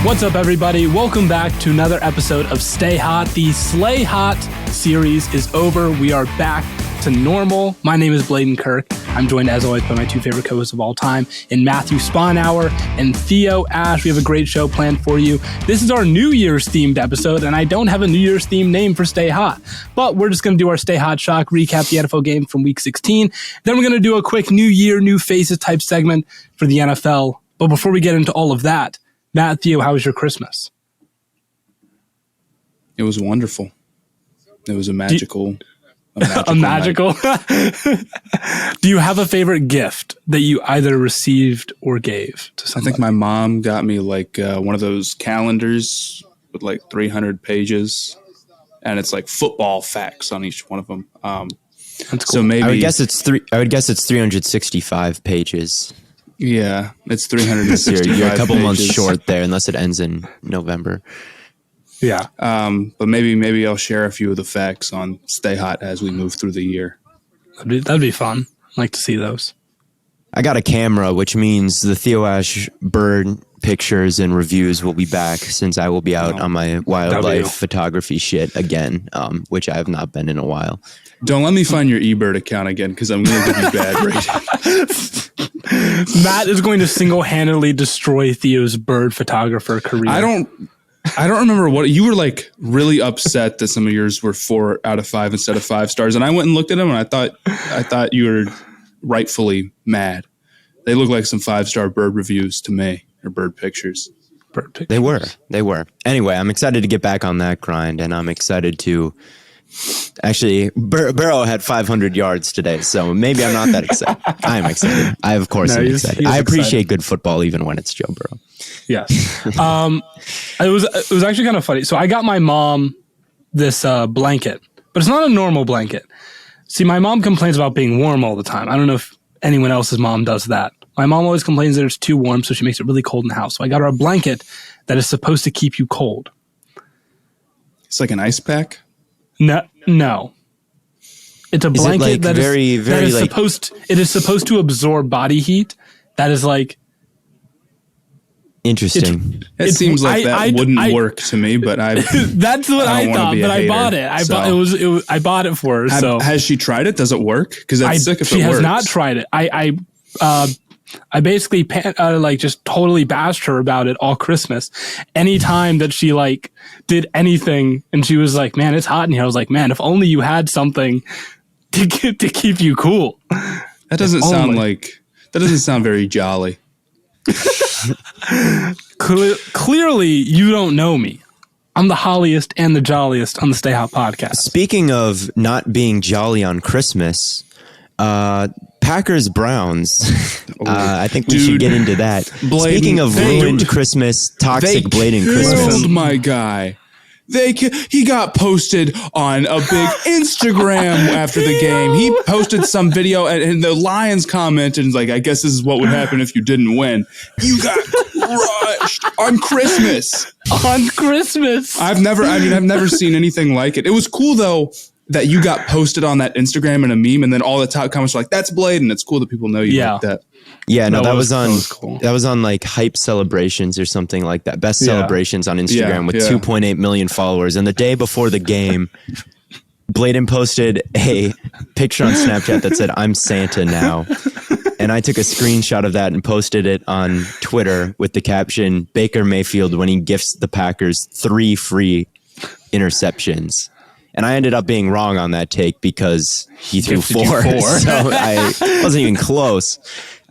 What's up, everybody? Welcome back to another episode of Stay Hot. The Slay Hot series is over. We are back to normal. My name is Bladen Kirk. I'm joined, as always, by my two favorite co-hosts of all time, in Matthew Sponhour and Theo Ash. We have a great show planned for you. This is our New Year's themed episode, and I don't have a New Year's themed name for Stay Hot, but we're just going to do our Stay Hot Shock, recap the NFL game from Week 16. Then we're going to do a quick New Year, New Faces type segment for the NFL. But before we get into all of that, Matthew, how was your Christmas? It was wonderful. It was a magical magical. Do you have a favorite gift that you either received or gave to somebody? I think my mom got me like one of those calendars with like 300 pages, and it's like football facts on each one of them. That's cool. So maybe I would guess it's 365 pages. Yeah, it's 365. You're a couple pages. months short there, unless it ends in November. Yeah. But maybe I'll share a few of the facts on Stay Hot as we move through the year. That'd be fun. I'd like to see those. I got a camera, which means the Theo Ash bird pictures and reviews will be back since I will be out on my wildlife photography shit again, which I have not been in a while. Don't let me find your eBird account again, because I'm going to give you bad ratings. Matt is going to single-handedly destroy Theo's bird photographer career. I don't remember what you were like really upset that some of yours were 4 out of 5 instead of 5 stars. And I went and looked at them, and I thought you were rightfully mad. They look like some 5-star bird reviews to me, or bird pictures. They were. Anyway, I'm excited to get back on that grind, and I'm excited to actually Burrow had 500 yards today, so maybe I'm not that excited. I'm excited. I of course am excited. I appreciate good football even when it's Joe Burrow. Yes. It was actually kind of funny. So I got my mom this blanket, but it's not a normal blanket. See, my mom complains about being warm all the time. I don't know if anyone else's mom does that. My mom always complains that it's too warm, so she makes it really cold in the house. So I got her a blanket that is supposed to keep you cold. It's like an ice pack? No. It's a blanket that is supposed to absorb body heat. That is like interesting. It seems like that wouldn't work to me, but that's what I thought. But I bought it. I bought it for her. So has she tried it? Does it work? Because that's sick if it works. She has not tried it. I basically just totally bashed her about it all Christmas. Anytime that she like did anything and she was like, man, it's hot in here. I was like, man, if only you had something to keep you cool. That doesn't sound very jolly. Clearly you don't know me. I'm the holliest and the jolliest on the Stay Hot podcast. Speaking of not being jolly on Christmas, Packers Browns. I think we should get into that. Speaking of ruined Christmas, toxic Bladen Christmas. Killed my guy. He got posted on a big Instagram after the game. He posted some video, and the Lions commented and was like, I guess this is what would happen if you didn't win. You got crushed on Christmas. On Christmas. I've never seen anything like it. It was cool though that you got posted on that Instagram in a meme, and then all the top comments were like, that's Bladen. It's cool that people know you like that. Yeah, no, that was cool. That was on like Hype Celebrations or something like that. Best Celebrations on Instagram with 2.8 million followers. And the day before the game, Bladen posted a picture on Snapchat that said, I'm Santa now. And I took a screenshot of that and posted it on Twitter with the caption, Baker Mayfield when he gifts the Packers 3 free interceptions. And I ended up being wrong on that take because he threw 4. So I wasn't even close.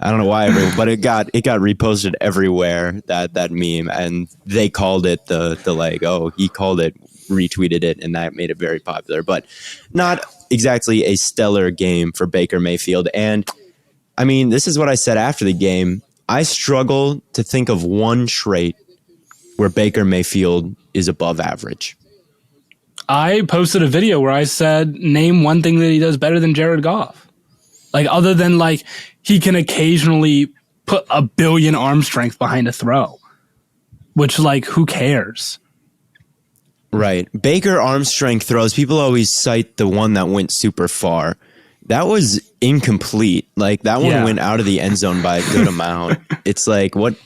I don't know why, but it got reposted everywhere, that meme, and they called it he called it, retweeted it, and that made it very popular. But not exactly a stellar game for Baker Mayfield. And I mean, this is what I said after the game. I struggle to think of one trait where Baker Mayfield is above average. I posted a video where I said, name one thing that he does better than Jared Goff. Like, other than, like, he can occasionally put a billion arm strength behind a throw. Which, like, who cares? Right. Baker arm strength throws, people always cite the one that went super far. That was incomplete. Like, that one went out of the end zone by a good amount. It's like, what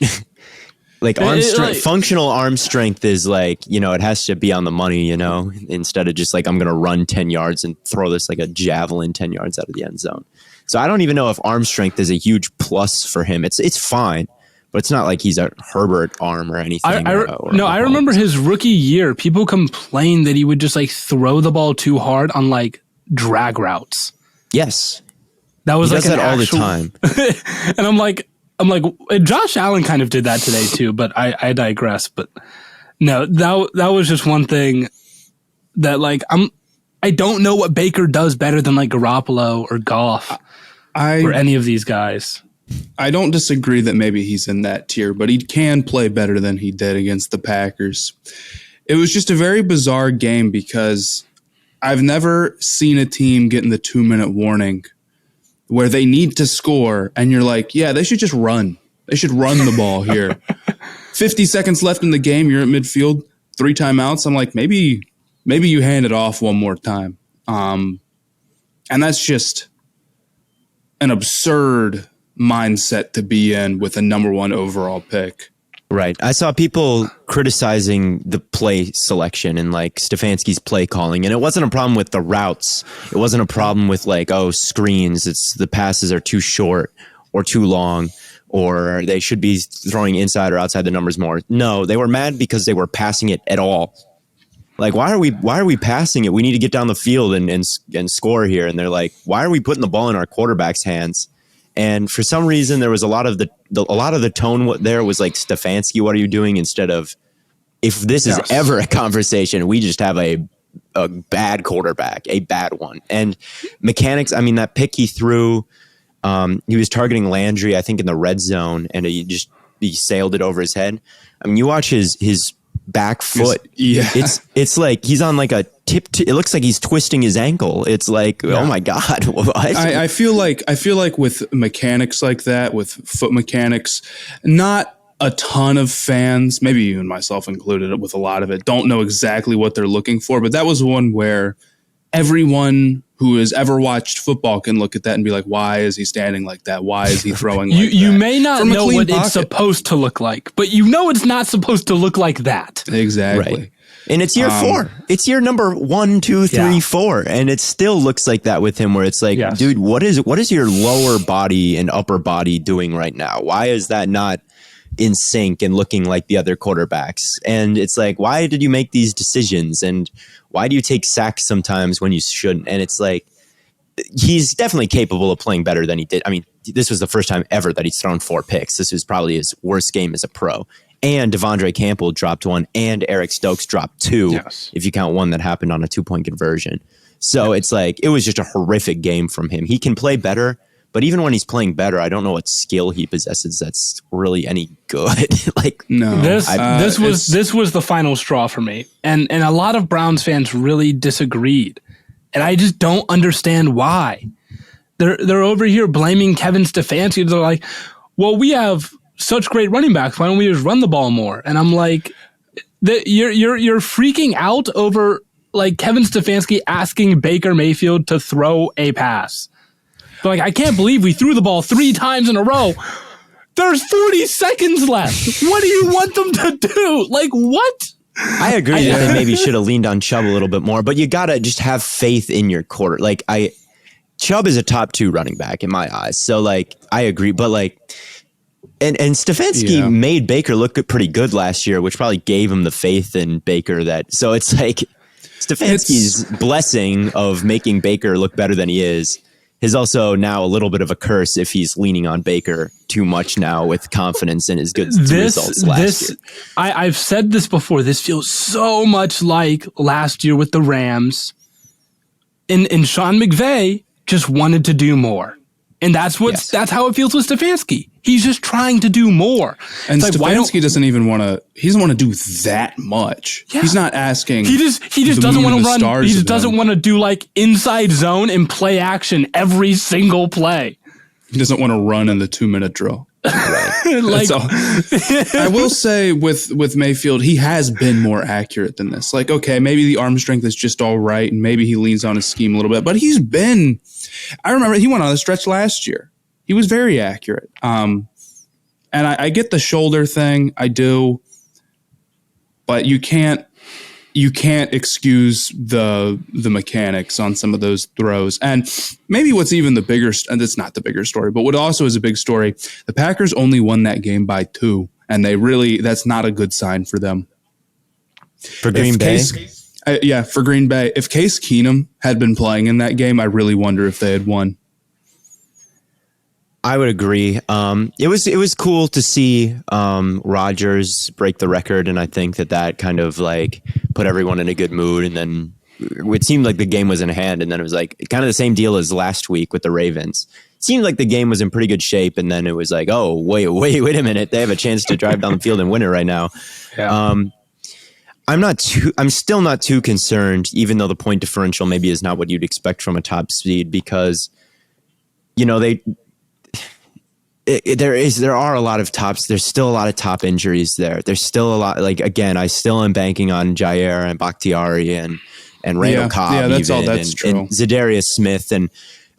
Like arm strength, functional arm strength is like, it has to be on the money, instead of just like, I'm going to run 10 yards and throw this like a javelin 10 yards out of the end zone. So I don't even know if arm strength is a huge plus for him. It's fine, but it's not like he's a Herbert arm or anything. I remember his rookie year, people complained that he would just like throw the ball too hard on like drag routes. Yes. That was he like does that all the time. And I'm like, Josh Allen kind of did that today too, but I digress. But no, that was just one thing that like I don't know what Baker does better than like Garoppolo or Goff or any of these guys. I don't disagree that maybe he's in that tier, but he can play better than he did against the Packers. It was just a very bizarre game because I've never seen a team get in the 2-minute warning where they need to score, and you're like, yeah, they should just run. They should run the ball here. 50 seconds left in the game, you're at midfield, 3 timeouts. I'm like, maybe you hand it off one more time. And that's just an absurd mindset to be in with a number 1 overall pick. Right. I saw people criticizing the play selection and like Stefanski's play calling, and it wasn't a problem with the routes. It wasn't a problem with like, screens. It's the passes are too short or too long, or they should be throwing inside or outside the numbers more. No, they were mad because they were passing it at all. Like, why are we passing it? We need to get down the field and score here. And they're like, why are we putting the ball in our quarterback's hands? And for some reason, there was a lot of the tone there was like, Stefanski, what are you doing? Instead of, if this is ever a conversation, we just have a bad quarterback, a bad one. And mechanics, I mean, that pick he threw, he was targeting Landry, I think, in the red zone, and he sailed it over his head. I mean, you watch his back foot. It's like he's on like a tip. It looks like he's twisting his ankle. It's like, oh my God. What? I feel like with mechanics like that, with foot mechanics, not a ton of fans, maybe even myself included with a lot of it, don't know exactly what they're looking for. But that was one where everyone who has ever watched football can look at that and be like, why is he standing like that? Why is he throwing like that? You may not know what it's supposed to look like, but you know it's not supposed to look like that. Exactly. Right. And it's year 4. It's year number 1, 2, 3, 4. And it still looks like that with him, where it's like, dude, what is your lower body and upper body doing right now? Why is that not in sync and looking like the other quarterbacks? And it's like, why did you make these decisions? And why do you take sacks sometimes when you shouldn't? And it's like, he's definitely capable of playing better than he did. I mean, this was the first time ever that he's thrown 4 picks. This was probably his worst game as a pro. And Devondre Campbell dropped 1, and Eric Stokes dropped 2, if you count one that happened on a 2-point conversion. So it's like, it was just a horrific game from him. He can play better, but even when he's playing better, I don't know what skill he possesses that's really any good. Like, no, this was the final straw for me, and a lot of Browns fans really disagreed, and I just don't understand why. They're over here blaming Kevin Stefanski. They're like, well, we have such great running backs. Why don't we just run the ball more? And I'm like, you're freaking out over like Kevin Stefanski asking Baker Mayfield to throw a pass. They're like, I can't believe we threw the ball 3 times in a row. There's 40 seconds left. What do you want them to do? Like, what? I agree that they maybe should have leaned on Chubb a little bit more, but you got to just have faith in your quarter. Like, Chubb is a top 2 running back in my eyes. So, like, I agree. But, like, and Stefanski made Baker look pretty good last year, which probably gave him the faith in Baker that. So it's like Stefanski's blessing of making Baker look better than he is also now a little bit of a curse if he's leaning on Baker too much now with confidence in his good results last year. I've said this before. This feels so much like last year with the Rams. And Sean McVay just wanted to do more. And that's how it feels with Stefanski. He's just trying to do more. And it's Stefanski doesn't even want to. He doesn't want to do that much. Yeah. He's not asking. He just doesn't want to run. He just doesn't want to do like inside zone and play action every single play. He doesn't want to run in the 2-minute drill. Like, I will say with Mayfield, he has been more accurate than this. Like, okay, maybe the arm strength is just all right, and maybe he leans on his scheme a little bit, but he's been. I remember he went on a stretch last year. He was very accurate. And And I get the shoulder thing. I do. But you can't excuse the mechanics on some of those throws. And maybe what's even the bigger, and it's not the bigger story, but what also is a big story, the Packers only won that game by 2. And that's not a good sign for them. For Green Bay? For Green Bay. If Case Keenum had been playing in that game, I really wonder if they had won. I would agree. It was cool to see Rodgers break the record, and I think that kind of like put everyone in a good mood. And then it seemed like the game was in hand, and then it was like kind of the same deal as last week with the Ravens. It seemed like the game was in pretty good shape, and then it was like, oh wait a minute, they have a chance to drive down the field and win it right now. Yeah. I'm still not too concerned, even though the point differential maybe is not what you'd expect from a top seed, because there are a lot of tops. There's still a lot of top injuries there. There's still a lot. Like, again, I still am banking on Jair and Bakhtiari and Randall Cobb. Yeah, that's true. And Zadarius Smith and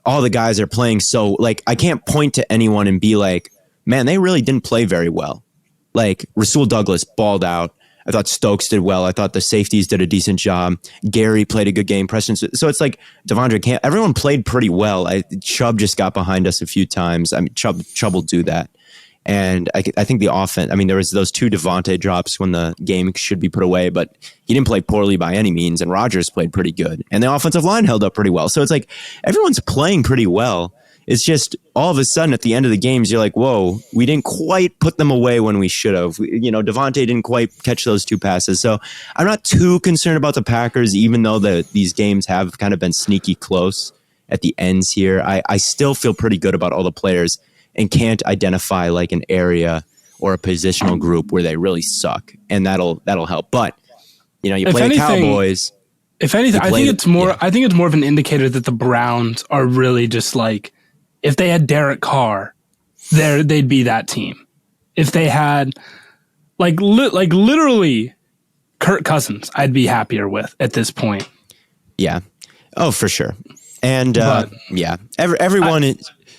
all the guys are playing. So, like, I can't point to anyone and be like, man, they really didn't play very well. Like, Rasul Douglas balled out. I thought Stokes did well. I thought the safeties did a decent job. Gary played a good game. Preston. So it's like Devondre Camp. Everyone played pretty well. Chubb just got behind us a few times. I mean, Chubb will do that. And I think the offense, I mean, there was those 2 Devontae drops when the game should be put away, but he didn't play poorly by any means. And Rodgers played pretty good. And the offensive line held up pretty well. So it's like everyone's playing pretty well. It's just all of a sudden at the end of the games, you're like, whoa, we didn't quite put them away when we should have. Devontae didn't quite catch those 2 passes. So I'm not too concerned about the Packers, even though these games have kind of been sneaky close at the ends here. I still feel pretty good about all the players and can't identify like an area or a positional group where they really suck. And that'll help. But, you play the Cowboys. If anything, I think it's more of an indicator that the Browns are really just like, if they had Derek Carr, they'd be that team. If they had, literally Kirk Cousins, I'd be happier with at this point. Yeah. Oh, for sure. And everyone.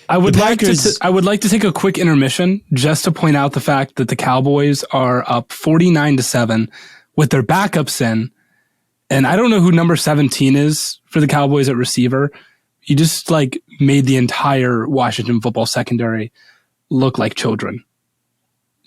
I would like to take a quick intermission just to point out the fact that the Cowboys are up 49-7 with their backups in, and I don't know who number 17 is for the Cowboys at receiver. He just made the entire Washington football secondary look like children.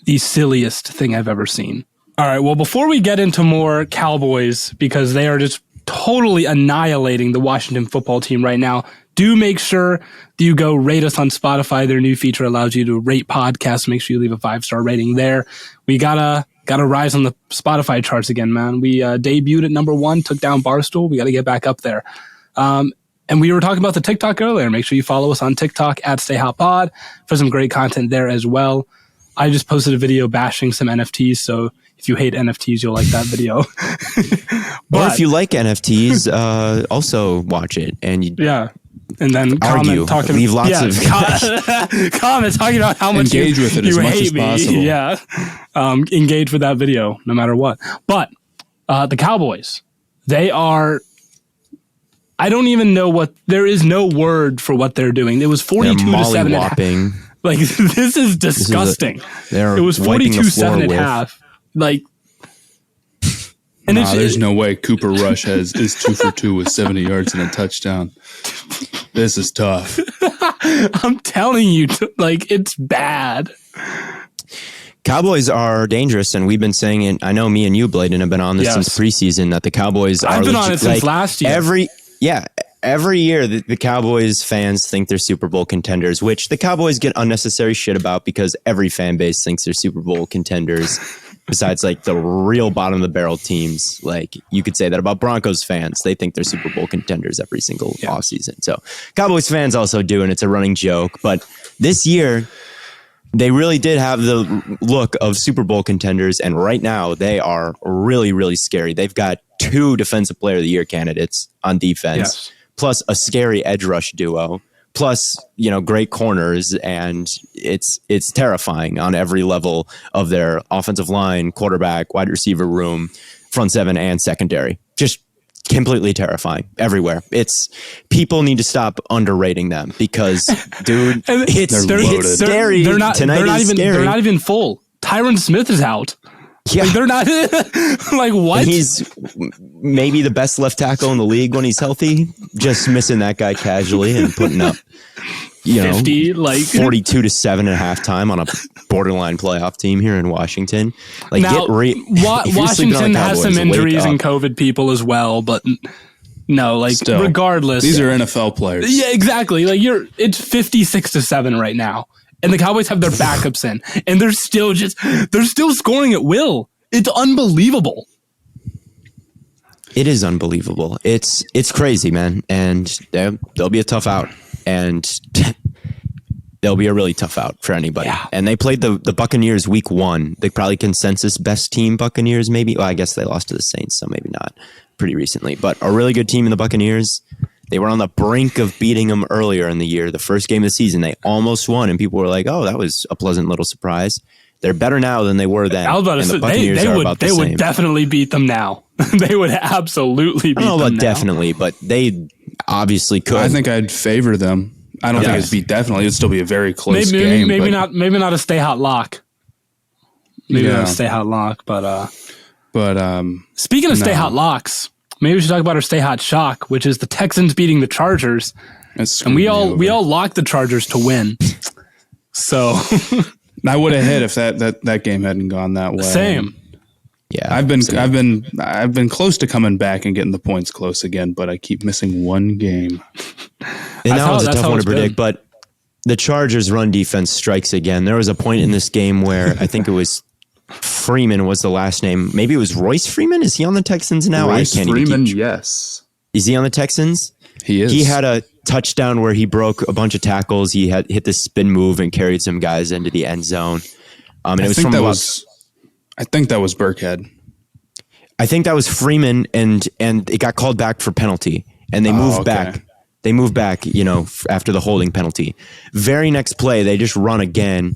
The silliest thing I've ever seen. All right, well, before we get into more Cowboys, because they are just totally annihilating the Washington football team right now, do make sure that you go rate us on Spotify. Their new feature allows you to rate podcasts. Make sure you leave a 5-star rating there. We gotta rise on the Spotify charts again, man. We debuted at number 1, took down Barstool. We got to get back up there. And we were talking about the TikTok earlier. Make sure you follow us on TikTok at StayHotPod for some great content there as well. I just posted a video bashing some NFTs, so if you hate NFTs, you'll like that video. Or if you like NFTs, also watch it. And then argue, leave lots of comments talking about how much engage with it as much as possible. Yeah, engage with that video no matter what. But the Cowboys, they are. I don't even know there is no word for what they're doing. It was 42-7. Like, this is disgusting. It was 42-7 at half. Like, and there's no way Cooper Rush is 2 for 2 with 70 yards and a touchdown. This is tough. I'm telling you, it's bad. Cowboys are dangerous, and we've been saying it. I know me and you, Bladen, have been on this since preseason, that the Cowboys are I've been on it since last year. Every year the Cowboys fans think they're Super Bowl contenders, which the Cowboys get unnecessary shit about because every fan base thinks they're Super Bowl contenders. Besides, the real bottom of the barrel teams, you could say that about Broncos fans. They think they're Super Bowl contenders every single offseason. So Cowboys fans also do, and it's a running joke. But this year, they really did have the look of Super Bowl contenders, and right now they are really, really scary. They've got 2 Defensive Player of the Year candidates on defense, plus a scary edge rush duo, plus great corners, and it's terrifying on every level of their offensive line, quarterback, wide receiver room, front 7, and secondary. Just completely terrifying everywhere. People need to stop underrating them because, dude, it's scary. They're not even full. Tyron Smith is out. Yeah. Like, they're not like, what? And he's maybe the best left tackle in the league when he's healthy. Just missing that guy casually and putting up 50, 42-7 at halftime on a borderline playoff team here in Washington. Like, now, Washington has some injuries and COVID people as well, but no, like, still, regardless, these are NFL players. Yeah, exactly. Like, it's 56-7 right now. And the Cowboys have their backups in, and they're still scoring at will. It's unbelievable. It is unbelievable. It's crazy, man. And they'll be a tough out, and they'll be a really tough out for anybody. Yeah. And they played the Buccaneers week 1. They probably consensus best team Buccaneers, maybe. Well, I guess they lost to the Saints, so maybe not pretty recently, but a really good team in the Buccaneers. They were on the brink of beating them earlier in the year. The first game of the season, they almost won, and people were like, "Oh, that was a pleasant little surprise." They're better now than they were then. I was about to say they would definitely beat them now. They would absolutely beat them now. I don't know about definitely, but they obviously could. I think I'd favor them. I don't think it'd be definitely. It'd still be a very close game. Maybe not a stay hot lock. Maybe not a stay hot lock, but speaking of stay hot locks. Maybe we should talk about our stay hot shock, which is the Texans beating the Chargers. And we all locked the Chargers to win. So I would have hit if that game hadn't gone that way. Same. Yeah. I've been close to coming back and getting the points close again, but I keep missing one game. And that was a tough one to predict, but the Chargers run defense strikes again. There was a point in this game where I think it was Freeman was the last name. Maybe it was Royce Freeman. Is he on the Texans now? Royce Freeman, yes. Is he on the Texans? He is. He had a touchdown where he broke a bunch of tackles. He had hit the spin move and carried some guys into the end zone. And I think that was Burkhead. I think that was Freeman, and it got called back for penalty, and they moved back. They moved back, after the holding penalty. Very next play, they just run again.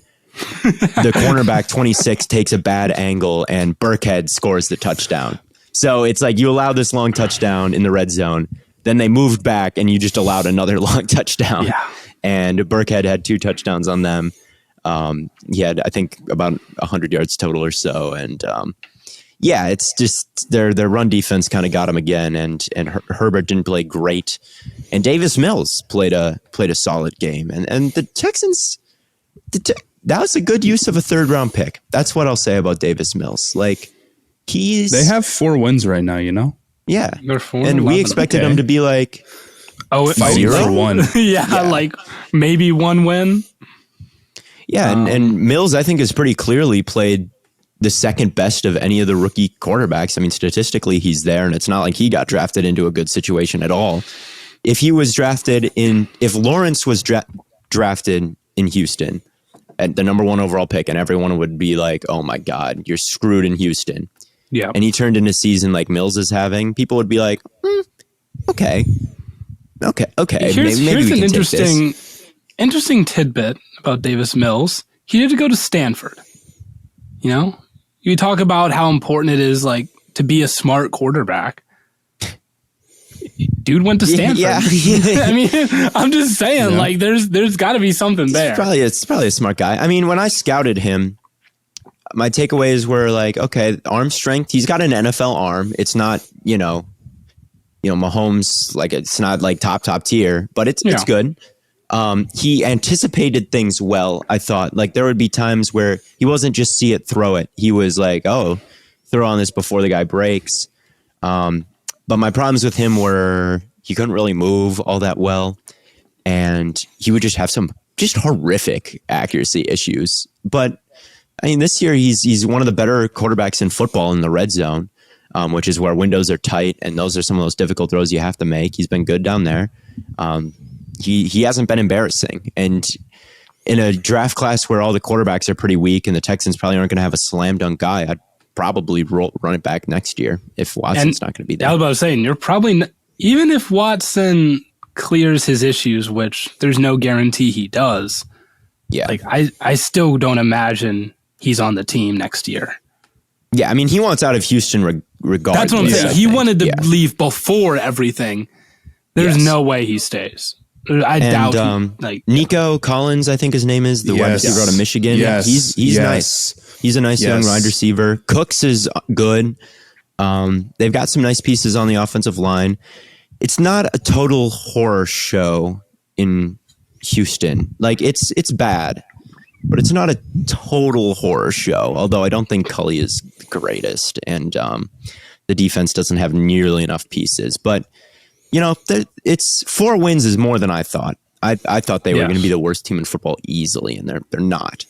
The cornerback 26 takes a bad angle and Burkhead scores the touchdown. So it's like you allow this long touchdown in the red zone, then they moved back and you just allowed another long touchdown. Yeah. And Burkhead had 2 touchdowns on them. He had, I think, about 100 yards total or so. And it's just their run defense kind of got him again. And Herbert didn't play great. And Davis Mills played a solid game. And the Texans. That was a good use of a 3rd-round pick. That's what I'll say about Davis Mills. Like, they have 4 wins right now, Yeah. They're 4 and we expected them to be like 0 for 1. yeah, like maybe 1 win. Yeah, and Mills, I think, has pretty clearly played the second best of any of the rookie quarterbacks. I mean, statistically, he's there, and it's not like he got drafted into a good situation at all. If Lawrence was drafted in Houston at the number 1 overall pick, and everyone would be like, "Oh my God, you're screwed in Houston." Yeah. And he turned in a season like Mills is having. People would be like, okay. Here's an interesting tidbit about Davis Mills. He had to go to Stanford. You talk about how important it is, like, to be a smart quarterback. Dude went to Stanford. Yeah. I mean, I'm just saying, like, there's got to be something there. It's probably a smart guy. I mean, when I scouted him, my takeaways were like, okay, arm strength. He's got an NFL arm. It's not, Mahomes, like, it's not like top tier, but it's good. He anticipated things well. I thought, like, there would be times where he wasn't just see it, throw it. He was like, oh, throw on this before the guy breaks. But my problems with him were he couldn't really move all that well. And he would just have some just horrific accuracy issues. But I mean, this year he's one of the better quarterbacks in football in the red zone, which is where windows are tight. And those are some of those difficult throws you have to make. He's been good down there. He hasn't been embarrassing. And in a draft class where all the quarterbacks are pretty weak and the Texans probably aren't going to have a slam dunk guy, I'd probably run it back next year if Watson's not going to be there. I was about to say, you're probably even if Watson clears his issues, which there's no guarantee he does. Yeah, like I still don't imagine he's on the team next year. Yeah, I mean, he wants out of Houston regardless. That's what I'm saying. He wanted to leave before everything. There's no way he stays. I doubt. Nico Collins, I think his name is, the wide receiver out of Michigan. Yes. He's nice. He's a nice young wide receiver. Cooks is good. They've got some nice pieces on the offensive line. It's not a total horror show in Houston. Like, it's bad, but it's not a total horror show. Although I don't think Cully is the greatest, and the defense doesn't have nearly enough pieces. But it's 4 wins is more than I thought. I thought they were going to be the worst team in football easily, and they're not.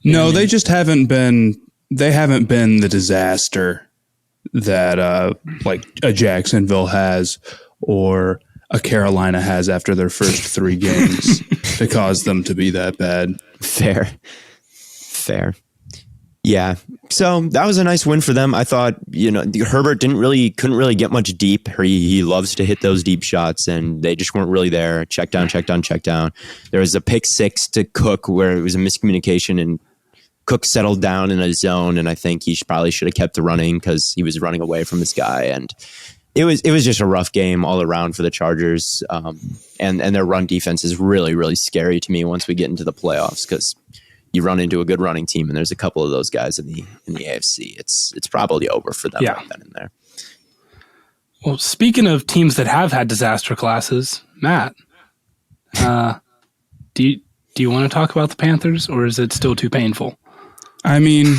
No, they just haven't been. They haven't been the disaster that like a Jacksonville has or a Carolina has after their first 3 games to cause them to be that bad. Fair. Yeah. So that was a nice win for them. I thought, Herbert couldn't really get much deep. He loves to hit those deep shots, and they just weren't really there. Check down. There was a pick 6 to Cook where it was a miscommunication, and Cook settled down in a zone, and I think he probably should have kept running because he was running away from this guy. And it was just a rough game all around for the Chargers. And their run defense is really, really scary to me once we get into the playoffs, because you run into a good running team, and there's a couple of those guys in the AFC. It's probably over for them right then and there. Well, speaking of teams that have had disaster classes, Matt, do you want to talk about the Panthers, or is it still too painful? I mean,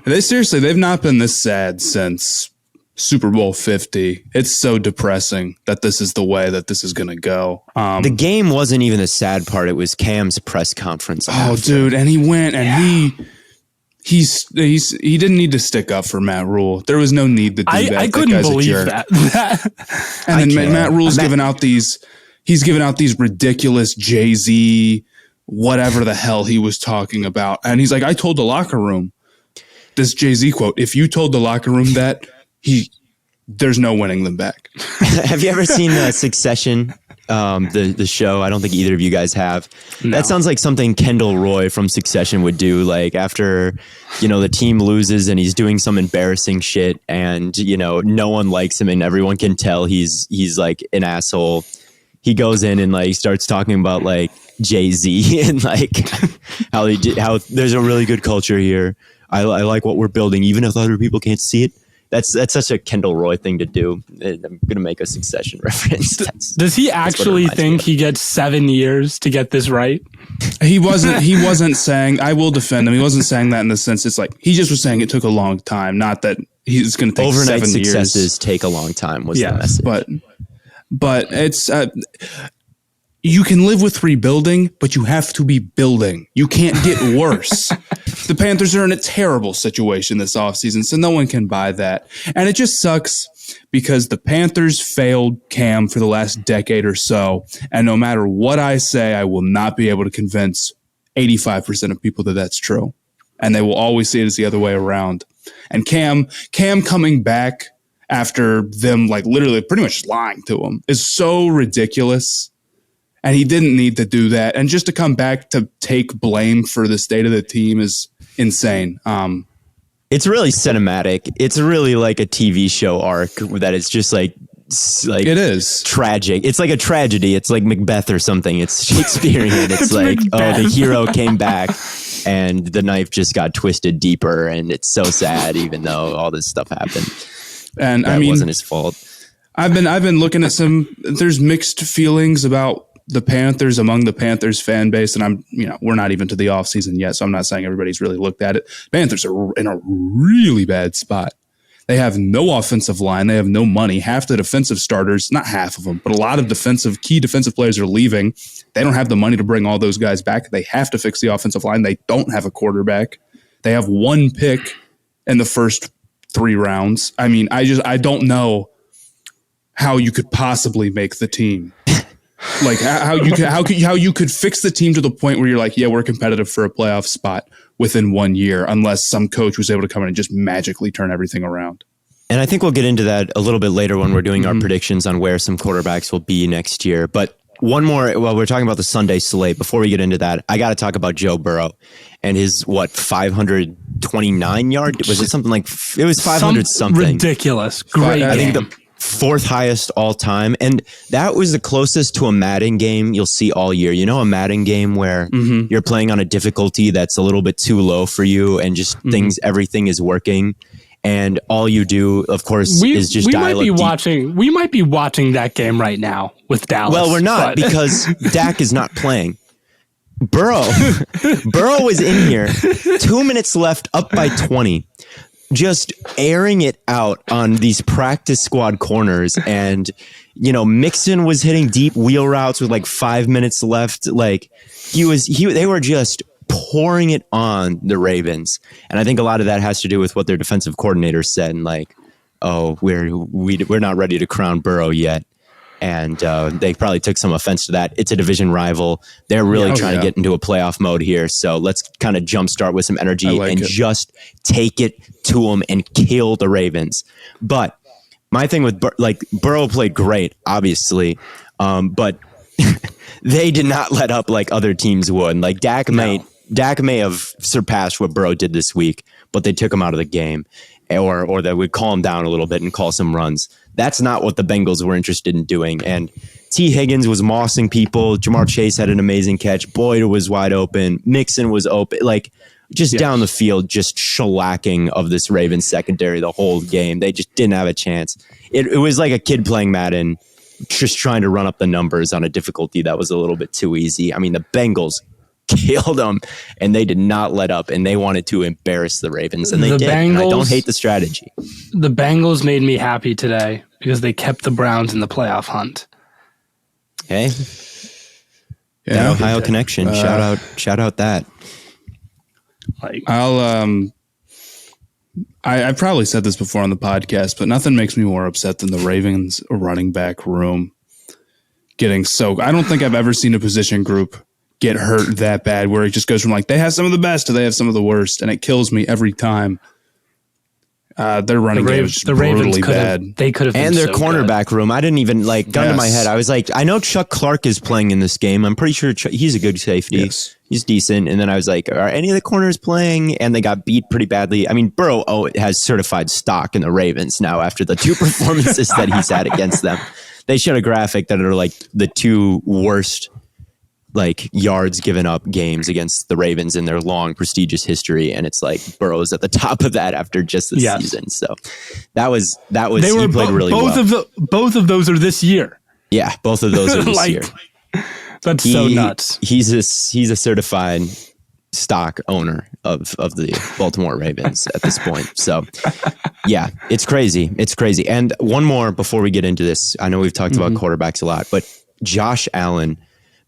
they've not been this sad since Super Bowl 50. It's so depressing that this is the way that this is going to go. The game wasn't even the sad part. It was Cam's press conference. Dude. And he went and he didn't need to stick up for Matt Rule. There was no need to do that. I couldn't believe that. And then Matt Rule's giving out these ridiculous Jay-Z, whatever the hell he was talking about. And he's like, I told the locker room this Jay-Z quote. If you told the locker room that, there's no winning them back. Have you ever seen Succession, the show? I don't think either of you guys have. No. That sounds like something Kendall Roy from Succession would do. Like after, the team loses and he's doing some embarrassing shit, and no one likes him, and everyone can tell he's like an asshole. He goes in and like starts talking about like Jay-Z and like how there's a really good culture here. I like what we're building, even if other people can't see it. That's such a Kendall Roy thing to do. I'm going to make a Succession reference. Does he actually think he gets 7 years to get this right? He wasn't saying, I will defend him. He wasn't saying that in the sense, it's like, he just was saying it took a long time, not that he's going to take overnight 7 years. Successes take a long time was the message. But it's, you can live with rebuilding, but you have to be building. You can't get worse. The Panthers are in a terrible situation this offseason, so no one can buy that. And it just sucks because the Panthers failed Cam for the last decade or so. And no matter what I say, I will not be able to convince 85% of people that that's true. And they will always see it as the other way around. And Cam coming back after them like literally pretty much lying to him is so ridiculous. And he didn't need to do that. And just to come back to take blame for the state of the team is insane. It's really cinematic. It's really like a TV show arc that is just like it is tragic. It's like a tragedy. It's like Macbeth or something. It's Shakespearean. It's like, Macbeth. The hero came back and the knife just got twisted deeper. And it's so sad, even though all this stuff happened. And that wasn't his fault. I've been looking at there's mixed feelings about the Panthers among the Panthers fan base. And we're not even to the off season yet. So I'm not saying everybody's really looked at it. Panthers are in a really bad spot. They have no offensive line. They have no money. Half the defensive starters, not half of them, but a lot of key defensive players are leaving. They don't have the money to bring all those guys back. They have to fix the offensive line. They don't have a quarterback. They have 1 pick in the first 3 rounds. I mean, I don't know how you could possibly make the team. Like how you could fix the team to the point where you're like, yeah, we're competitive for a playoff spot within 1 year, unless some coach was able to come in and just magically turn everything around. And I think we'll get into that a little bit later when we're doing our predictions on where some quarterbacks will be next year. But one more, while we're talking about the Sunday slate, before we get into that, I got to talk about Joe Burrow and his 500 529 yard. Was it something like, it was 500 something. Ridiculous. Great I game. think the fourth highest all time. And that was the closest to a Madden game you'll see all year. You know, a Madden game where you're playing on a difficulty that's a little bit too low for you and just everything is working. And all you do, of course, is just dial up deep. We might be watching that game right now with Dallas. Well, we're not because Dak is not playing. Burrow was in here, 2 minutes left, up by 20, just airing it out on these practice squad corners. And, you know, Mixon was hitting deep wheel routes with like 5 minutes left. Like they were just pouring it on the Ravens. And I think a lot of that has to do with what their defensive coordinator said. And like, oh, we're not ready to crown Burrow yet. And they probably took some offense to that. It's a division rival. They're really trying to get into a playoff mode here. So let's kind of jumpstart with some energy and just take it to them and kill the Ravens. But my thing with Burrow played great, obviously, but they did not let up like other teams would. Like Dak may have surpassed what Burrow did this week, but they took him out of the game, or they would calm down a little bit and call some runs. That's not what the Bengals were interested in doing. And T. Higgins was mossing people. Jamar Chase had an amazing catch. Boyd was wide open. Mixon was open. Like just down the field, just shellacking of this Ravens secondary the whole game. They just didn't have a chance. It was like a kid playing Madden, just trying to run up the numbers on a difficulty that was a little bit too easy. I mean, the Bengals killed them, and they did not let up, and they wanted to embarrass the Ravens, and they did. And I don't hate the strategy. The Bengals made me happy today because they kept the Browns in the playoff hunt. Hey, that Ohio connection. Shout out that. Like I've probably said this before on the podcast, but nothing makes me more upset than the Ravens running back room getting soaked. I don't think I've ever seen a position group get hurt that bad where it just goes from like they have some of the best to they have some of the worst, and it kills me every time. Their running game is brutally bad. They could have, and their cornerback room. I didn't even gun to my head. I was like, I know Chuck Clark is playing in this game. I'm pretty sure he's a good safety. Yes. He's decent. And then I was like, are any of the corners playing? And they got beat pretty badly. I mean, Burrow has certified stock in the Ravens now after the two performances that he's had against them. They showed a graphic that are like the two worst yards given up games against the Ravens in their long, prestigious history. And it's like Burrow's at the top of that after just this season. So that was he played really well. Both of those are this year. Yeah, both of those are this year. That's so nuts. He's a certified stock owner of the Baltimore Ravens at this point. So yeah, it's crazy. It's crazy. And one more before we get into this. I know we've talked about quarterbacks a lot, but Josh Allen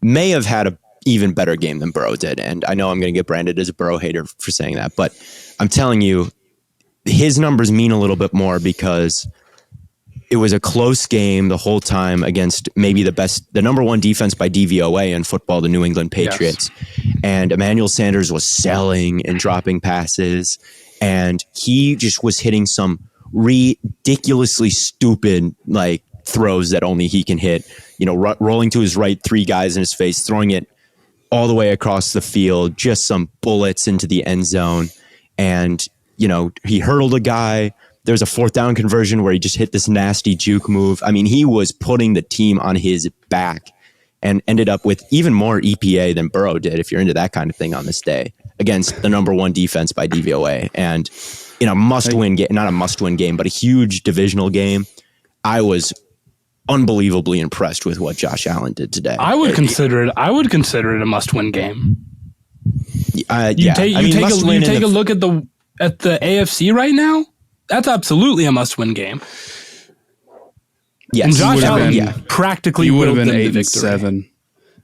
may have had an even better game than Burrow did. And I know I'm going to get branded as a Burrow hater for saying that, but I'm telling you, his numbers mean a little bit more because it was a close game the whole time against maybe the number one defense by DVOA in football, the New England Patriots. Yes. And Emmanuel Sanders was selling and dropping passes, and he just was hitting some ridiculously stupid, throws that only he can hit, rolling to his right, three guys in his face, throwing it all the way across the field, just some bullets into the end zone. And, he hurdled a guy. There's a fourth down conversion where he just hit this nasty juke move. I mean, he was putting the team on his back and ended up with even more EPA than Burrow did, if you're into that kind of thing on this day, against the number one defense by DVOA. And in a must-win game, not a must-win game, but a huge divisional game, I was unbelievably impressed with what Josh Allen did today. I would consider it a must-win game. You take a look at the AFC right now. That's absolutely a must-win game. Yes, and Josh Allen practically would have been them 8-7.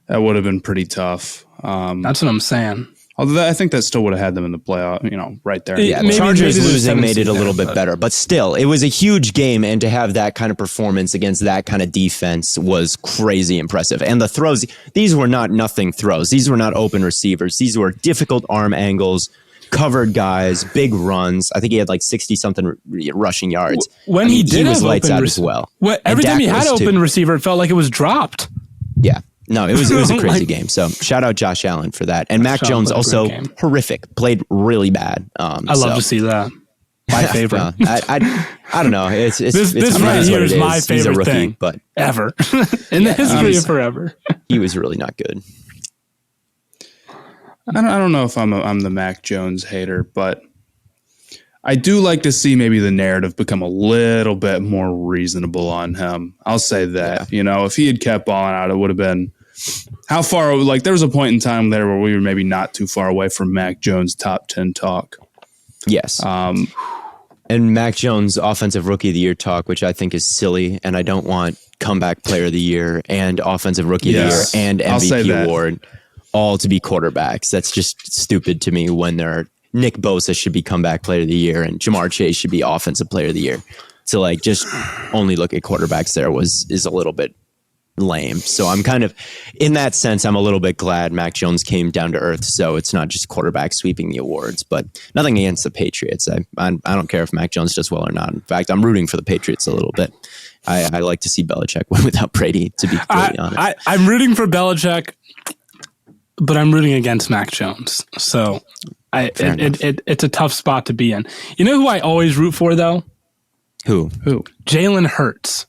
That would have been pretty tough. That's what I'm saying. Although I think that still would have had them in the playoff, right there. Yeah, Chargers losing made it a little bit better, but still, it was a huge game, and to have that kind of performance against that kind of defense was crazy impressive. And the throws, these were not nothing throws. These were not open receivers. These were difficult arm angles, covered guys, big runs. I think he had 60-something rushing yards. When he did he was have lights open out as well. Every time he had open receiver, it felt like it was dropped. Yeah. No, it was a crazy game. So shout out Josh Allen for that. And Mac Jones also horrific, played really bad. I love to see that. My favorite. I don't know. It's this right here is my favorite He's a rookie, thing, but ever in the history of forever. He was really not good. I don't know if I'm the Mac Jones hater, but I do like to see maybe the narrative become a little bit more reasonable on him. I'll say that. Yeah. If he had kept balling out, it would have been how far. Like there was a point in time there where we were maybe not too far away from Mac Jones top 10 talk. Yes. And Mac Jones offensive rookie of the year talk, which I think is silly, and I don't want comeback player of the year and offensive rookie of the year and MVP award all to be quarterbacks. That's just stupid to me when Nick Bosa should be comeback player of the year and Jamar Chase should be offensive player of the year. So like just only look at quarterbacks there is a little bit lame. So I'm kind of, in that sense, I'm a little bit glad Mac Jones came down to earth. So it's not just quarterback sweeping the awards, but nothing against the Patriots. I don't care if Mac Jones does well or not. In fact, I'm rooting for the Patriots a little bit. I like to see Belichick win without Brady, to be completely honest. I'm rooting for Belichick, but I'm rooting against Mac Jones. So it's a tough spot to be in. You know who I always root for, though? Who? Jalen Hurts.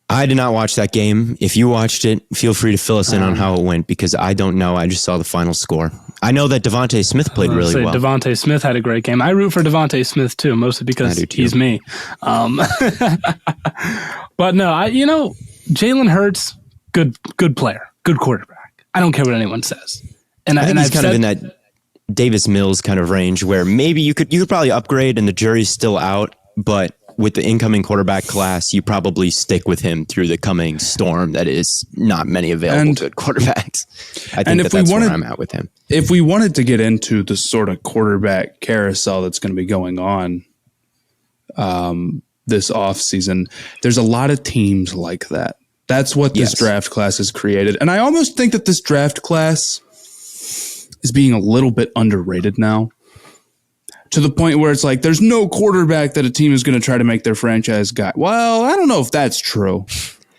I did not watch that game. If you watched it, feel free to fill us in on how it went because I don't know. I just saw the final score. I know that Devontae Smith played really well. Devontae Smith had a great game. I root for Devontae Smith too, mostly because he's me. But no, Jalen Hurts, good player, good quarterback. I don't care what anyone says. And I think he's kind of in that Davis Mills kind of range where maybe you could probably upgrade and the jury's still out, but with the incoming quarterback class, you probably stick with him through the coming storm that is not many available good quarterbacks. I think that's where I'm at with him. If we wanted to get into the sort of quarterback carousel that's going to be going on this offseason, there's a lot of teams like that. That's what this draft class has created. And I almost think that this draft class is being a little bit underrated now. To the point where it's like, there's no quarterback that a team is going to try to make their franchise guy. Well, I don't know if that's true.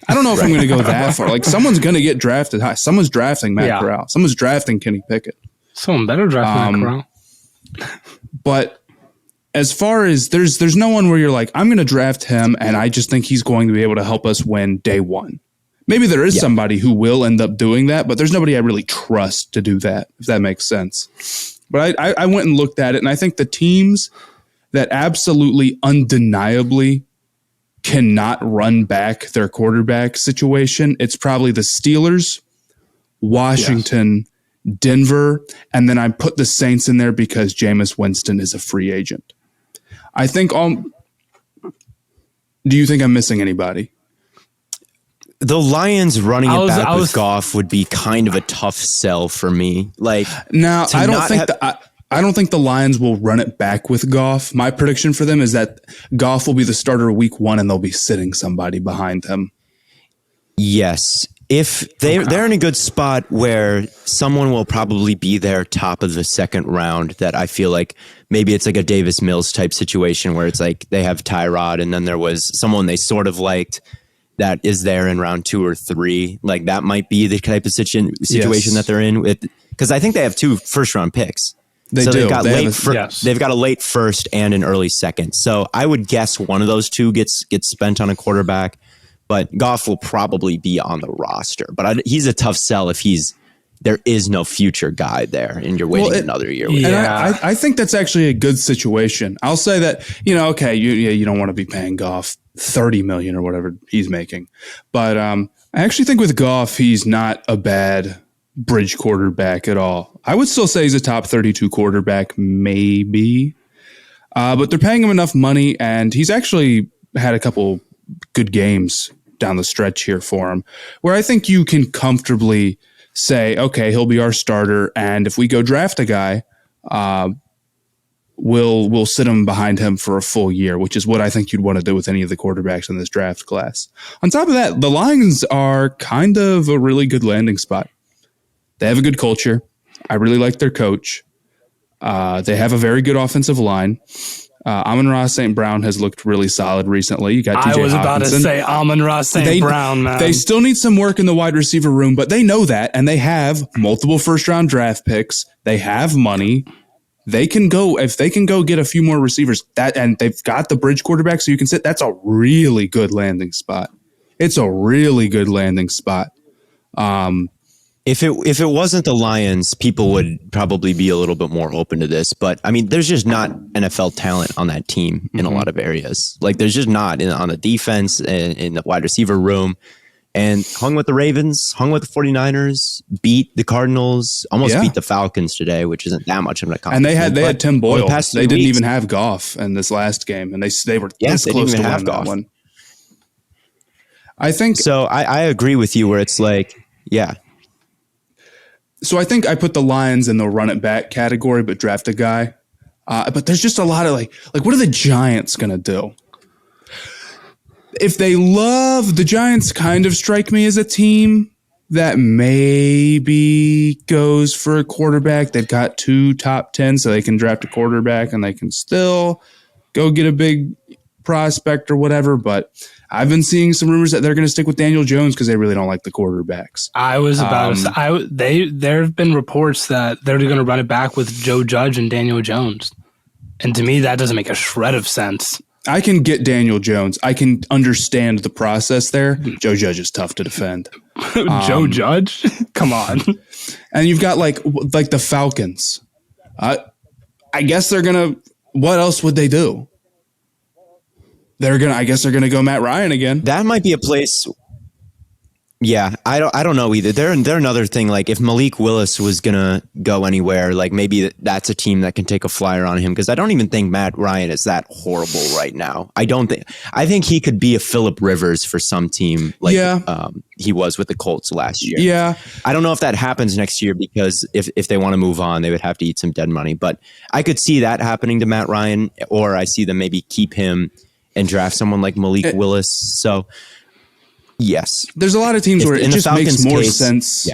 I don't know if I'm going to go that far. Like, someone's going to get drafted high. Someone's drafting Matt Corral. Someone's drafting Kenny Pickett. Someone better draft Matt Corral. But as far as there's no one where you're like, I'm going to draft him, and I just think he's going to be able to help us win day one. Maybe there is somebody who will end up doing that, but there's nobody I really trust to do that, if that makes sense. But I went and looked at it, and I think the teams that absolutely undeniably cannot run back their quarterback situation, it's probably the Steelers, Washington, Denver, and then I put the Saints in there because Jameis Winston is a free agent. I think do you think I'm missing anybody? The Lions running it back with Goff would be kind of a tough sell for me. Like, now, I don't think the Lions will run it back with Goff. My prediction for them is that Goff will be the starter week one, and they'll be sitting somebody behind him. Yes, if they're in a good spot where someone will probably be there top of the second round. That I feel like maybe it's like a Davis Mills type situation where it's like they have Tyrod, and then there was someone they sort of liked that is there in round 2 or 3. Like that might be the type of situation that they're in with, because I think they have 2 first round picks. They've got a late first and an early second. So I would guess one of those 2 gets spent on a quarterback, but Goff will probably be on the roster. But he's a tough sell if there is no future guy there and you're waiting another year. And I think that's actually a good situation. I'll say that, you don't want to be paying Goff $30 million or whatever he's making. But I actually think with Goff, he's not a bad bridge quarterback at all. I would still say he's a top 32 quarterback, maybe. But they're paying him enough money, and he's actually had a couple good games down the stretch here for him, where I think you can comfortably say, okay, he'll be our starter, and if we go draft a guy, we'll sit him behind him for a full year, which is what I think you'd want to do with any of the quarterbacks in this draft class. On top of that, the Lions are kind of a really good landing spot. They have a good culture. I really like their coach. They have a very good offensive line. Amon-Ra St. Brown has looked really solid recently. You got TJ I was Hawkinson. about to say Amon-Ra St. Brown, man. They still need some work in the wide receiver room, but they know that, and they have multiple first-round draft picks. They have money. They can go, if they can go get a few more receivers, and they've got the bridge quarterback so you can sit, that's a really good landing spot. It's a really good landing spot. If it wasn't the Lions, people would probably be a little bit more open to this. But I mean, there's just not NFL talent on that team in a lot of areas. Like there's just not on the defense and in the wide receiver room. And hung with the Ravens, hung with the 49ers, beat the Cardinals, almost beat the Falcons today, which isn't that much of an accomplishment. And they had Tim Boyle. They didn't even have Goff in this last game, and they were this close to winning that one. I think so. I agree with you where it's like, yeah. So I think I put the Lions in the run it back category, but draft a guy. But there's just a lot of like what are the Giants going to do? If they love the Giants, kind of strike me as a team that maybe goes for a quarterback. They've got 2 top 10, so they can draft a quarterback and they can still go get a big prospect or whatever. But I've been seeing some rumors that they're going to stick with Daniel Jones because they really don't like the quarterbacks. I was about to say, there have been reports that they're going to run it back with Joe Judge and Daniel Jones. And to me, that doesn't make a shred of sense. I can get Daniel Jones. I can understand the process there. Joe Judge is tough to defend. Joe Judge? Come on. And you've got like the Falcons. I guess they're going to – what else would they do? I guess they're gonna go Matt Ryan again. That might be a place. Yeah, I don't know either. They're another thing. Like if Malik Willis was gonna go anywhere, like maybe that's a team that can take a flyer on him because I don't even think Matt Ryan is that horrible right now. I think he could be a Phillip Rivers for some team. Like he was with the Colts last year. Yeah, I don't know if that happens next year because if they want to move on, they would have to eat some dead money. But I could see that happening to Matt Ryan, or I see them maybe keep him and draft someone like Malik Willis. So, yes. There's a lot of teams where it just makes more sense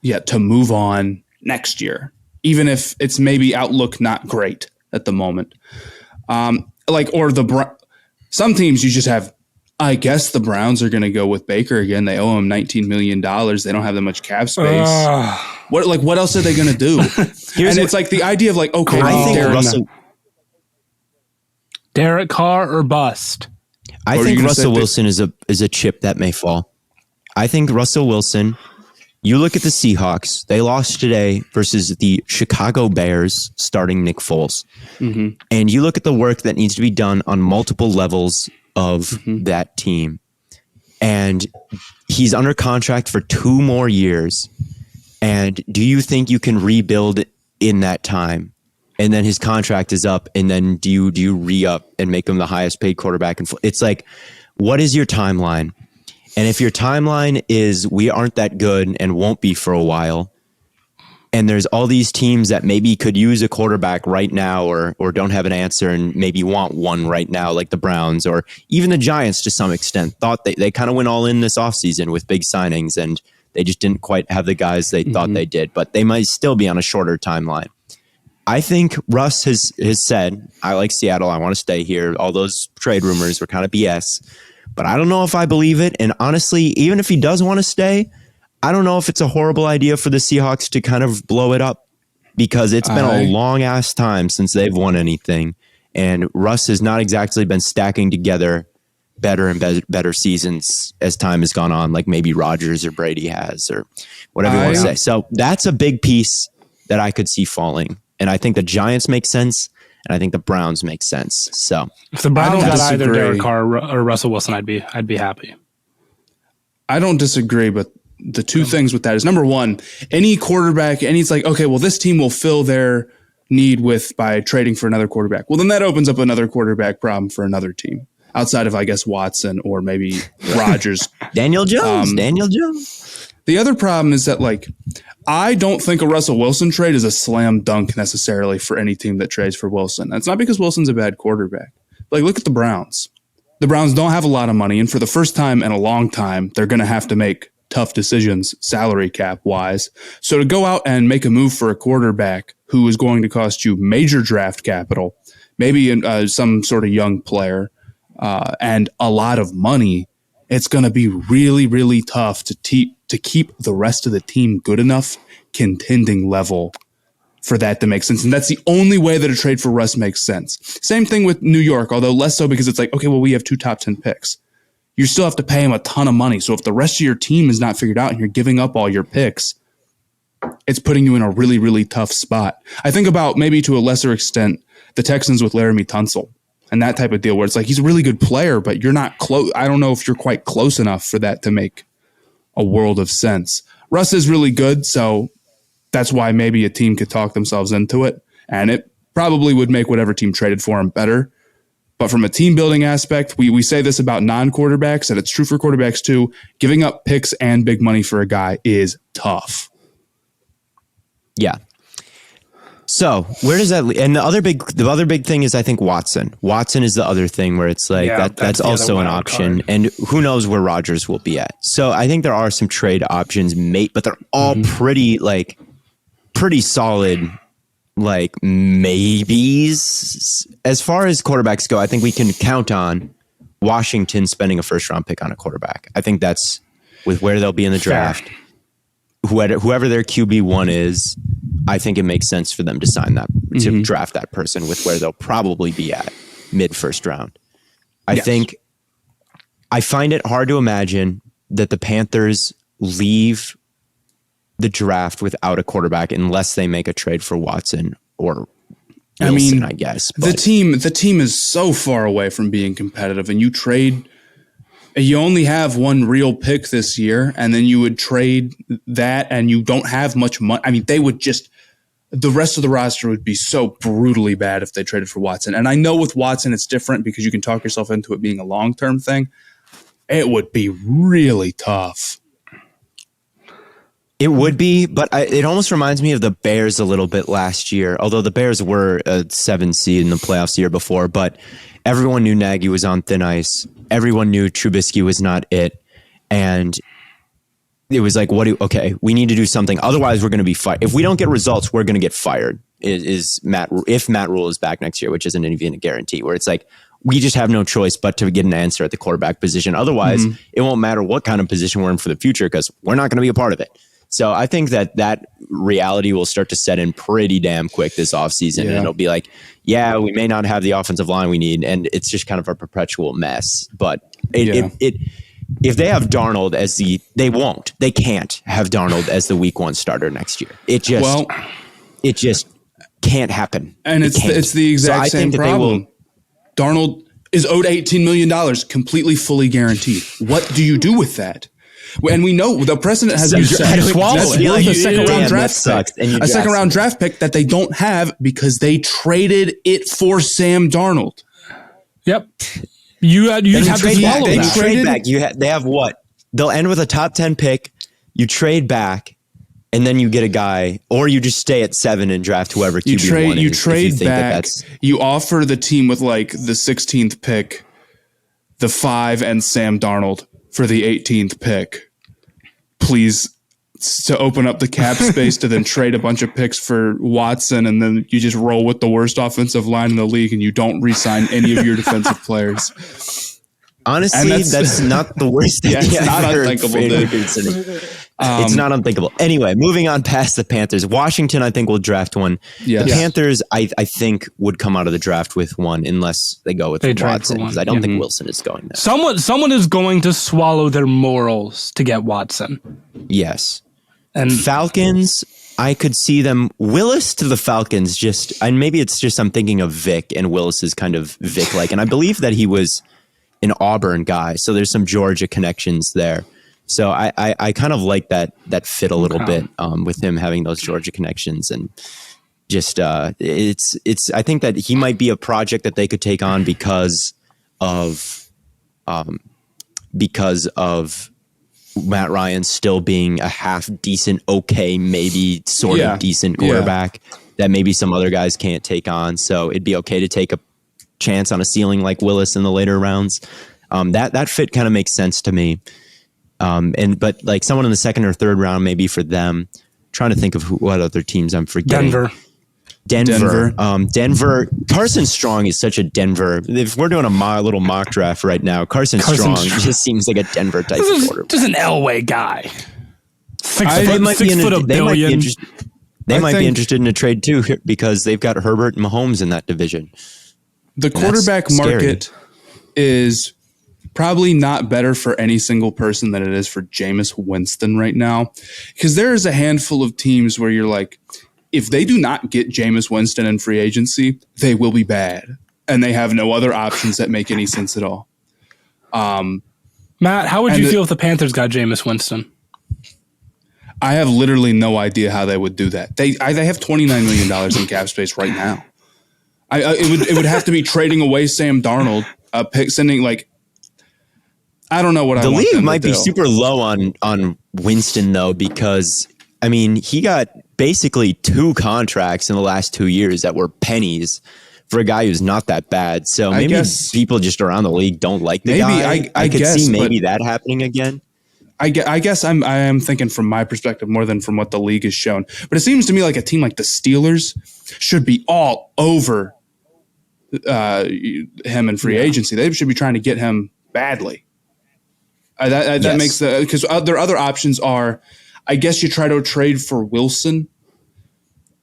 to move on next year, even if it's maybe outlook not great at the moment. Some teams you just have, I guess the Browns are going to go with Baker again. They owe him $19 million. They don't have that much cap space. What else are they going to do? It's like the idea of like, okay, I think Derek Carr or bust? I think Russell Wilson is a chip that may fall. I think Russell Wilson, you look at the Seahawks, they lost today versus the Chicago Bears starting Nick Foles. Mm-hmm. And you look at the work that needs to be done on multiple levels of that team. And he's under contract for 2 more years. And do you think you can rebuild in that time? And then his contract is up, and then do you re-up and make him the highest paid quarterback? It's like, what is your timeline? And if your timeline is we aren't that good and won't be for a while, and there's all these teams that maybe could use a quarterback right now or don't have an answer and maybe want one right now, like the Browns or even the Giants to some extent, thought they kind of went all in this offseason with big signings, and they just didn't quite have the guys they thought they did, but they might still be on a shorter timeline. I think Russ has said, I like Seattle. I want to stay here. All those trade rumors were kind of BS, but I don't know if I believe it. And honestly, even if he does want to stay, I don't know if it's a horrible idea for the Seahawks to kind of blow it up because it's been a long ass time since they've won anything. And Russ has not exactly been stacking together better and better seasons as time has gone on, like maybe Rodgers or Brady has or whatever you want to say. So that's a big piece that I could see falling. And I think the Giants make sense, and I think the Browns make sense. So if the Browns got either Derek Carr or Russell Wilson, I'd be happy. I don't disagree, but the two things with that is number one, any quarterback, and it's like, okay, well, this team will fill their need by trading for another quarterback. Well, then that opens up another quarterback problem for another team outside of, I guess, Watson or maybe Rodgers. Daniel Jones. The other problem is that, like, I don't think a Russell Wilson trade is a slam dunk necessarily for any team that trades for Wilson. That's not because Wilson's a bad quarterback. Like, look at the Browns. The Browns don't have a lot of money, and for the first time in a long time, they're going to have to make tough decisions salary cap wise. So to go out and make a move for a quarterback who is going to cost you major draft capital, maybe some sort of young player, and a lot of money, it's going to be really, really tough to keep the rest of the team good enough, contending level, for that to make sense. And that's the only way that a trade for Russ makes sense. Same thing with New York, although less so because it's like, okay, well, we have 2 top 10 picks. You still have to pay him a ton of money. So if the rest of your team is not figured out and you're giving up all your picks, it's putting you in a really, really tough spot. I think about, maybe to a lesser extent, the Texans with Laramie Tunsil and that type of deal where it's like, he's a really good player, but you're not close. I don't know if you're quite close enough for that to make a world of sense. Russ is really good, so that's why maybe a team could talk themselves into it, and it probably would make whatever team traded for him better. But from a team building aspect, we say this about non-quarterbacks, and it's true for quarterbacks too. Giving up picks and big money for a guy is tough. Yeah. So where does that lead? And the other big thing is, I think, Watson. Watson is the other thing where it's like, that's also an option. Card. And who knows where Rodgers will be at. So I think there are some trade options, but they're all pretty solid, like, maybes. As far as quarterbacks go, I think we can count on Washington spending a first-round pick on a quarterback. I think that's with where they'll be in the draft. Whoever their QB1 is, I think it makes sense for them to sign that, to draft that person with where they'll probably be at mid-first round. I find it hard to imagine that the Panthers leave the draft without a quarterback unless they make a trade for Watson or Wilson, I guess. But the team is so far away from being competitive, and you only have one real pick this year, and then you would trade that, and you don't have much money. I mean, the rest of the roster would be so brutally bad if they traded for Watson. And I know with Watson it's different because you can talk yourself into it being a long-term thing. It would be really tough. It would be, but it almost reminds me of the Bears a little bit last year, although the Bears were a 7 seed in the playoffs the year before, but everyone knew Nagy was on thin ice. Everyone knew Trubisky was not it. And it was like, we need to do something. Otherwise, we're going to be fired. If we don't get results, we're going to get fired. If Matt Rule is back next year, which isn't even a guarantee, where it's like, we just have no choice but to get an answer at the quarterback position. Otherwise, it won't matter what kind of position we're in for the future because we're not going to be a part of it. So I think that reality will start to set in pretty damn quick this offseason. And it'll be like, we may not have the offensive line we need. And it's just kind of a perpetual mess. But if they have Darnold they can't have Darnold as the week 1 starter next year. It just can't happen. And it's the exact same problem. Darnold is owed $18 million, completely fully guaranteed. What do you do with that? And we know the precedent has been swallowed. A second round draft pick that they don't have because they traded it for Sam Darnold. Yep. You have to swallow that. Trade back. They have what? They'll end with a top 10 pick. You trade back, and then you get a guy, or you just stay at 7 and draft whoever QB1 is. You trade back. You offer the team with like the 16th pick, the 5 and Sam Darnold for the 18th pick. Please, to open up the cap space to then trade a bunch of picks for Watson, and then you just roll with the worst offensive line in the league and you don't re-sign any of your defensive players. Honestly, that's not the worst thing. It's not unthinkable, dude. It's not unthinkable. Anyway, moving on past the Panthers. Washington, I think, will draft one. Yes. The Panthers, I think, would come out of the draft with one unless they go with Watson, because I don't think Wilson is going there. Someone is going to swallow their morals to get Watson. Yes. And Falcons, I could see them. Willis to the Falcons, and maybe it's just I'm thinking of Vic, and Willis is kind of Vic-like. And I believe that he was an Auburn guy, so there's some Georgia connections there. So I kind of like that fit a little bit with him having those Georgia connections, and just it's I think that he might be a project that they could take on because of Matt Ryan still being a half decent, okay, maybe sort of decent quarterback that maybe some other guys can't take on. So it'd be okay to take a chance on a ceiling like Willis in the later rounds. That fit kind of makes sense to me. But like someone in the second or third round, maybe for them. Trying to think of what other teams I'm forgetting. Denver. Denver. Carson Strong is such a Denver. If we're doing a little mock draft right now, Carson Strong just seems like a Denver type of quarterback. Just an Elway guy. They might be interested in a trade too because they've got Herbert and Mahomes in that division. The quarterback market is probably not better for any single person than it is for Jameis Winston right now, because there is a handful of teams where you're like, if they do not get Jameis Winston in free agency, they will be bad, and they have no other options that make any sense at all. Matt, how would you feel if the Panthers got Jameis Winston? I have literally no idea how they would do that. They have $29 million in cap space right now. It would have to be trading away Sam Darnold, sending like, I don't know what I want. The league might be super low on Winston though, because I mean he got basically 2 contracts in the last 2 years that were pennies for a guy who's not that bad. So maybe people just around the league don't like the guy. I could see maybe that happening again. I guess I am thinking from my perspective more than from what the league has shown. But it seems to me like a team like the Steelers should be all over him in free agency. They should be trying to get him badly. That makes because their other options are, I guess you try to trade for Wilson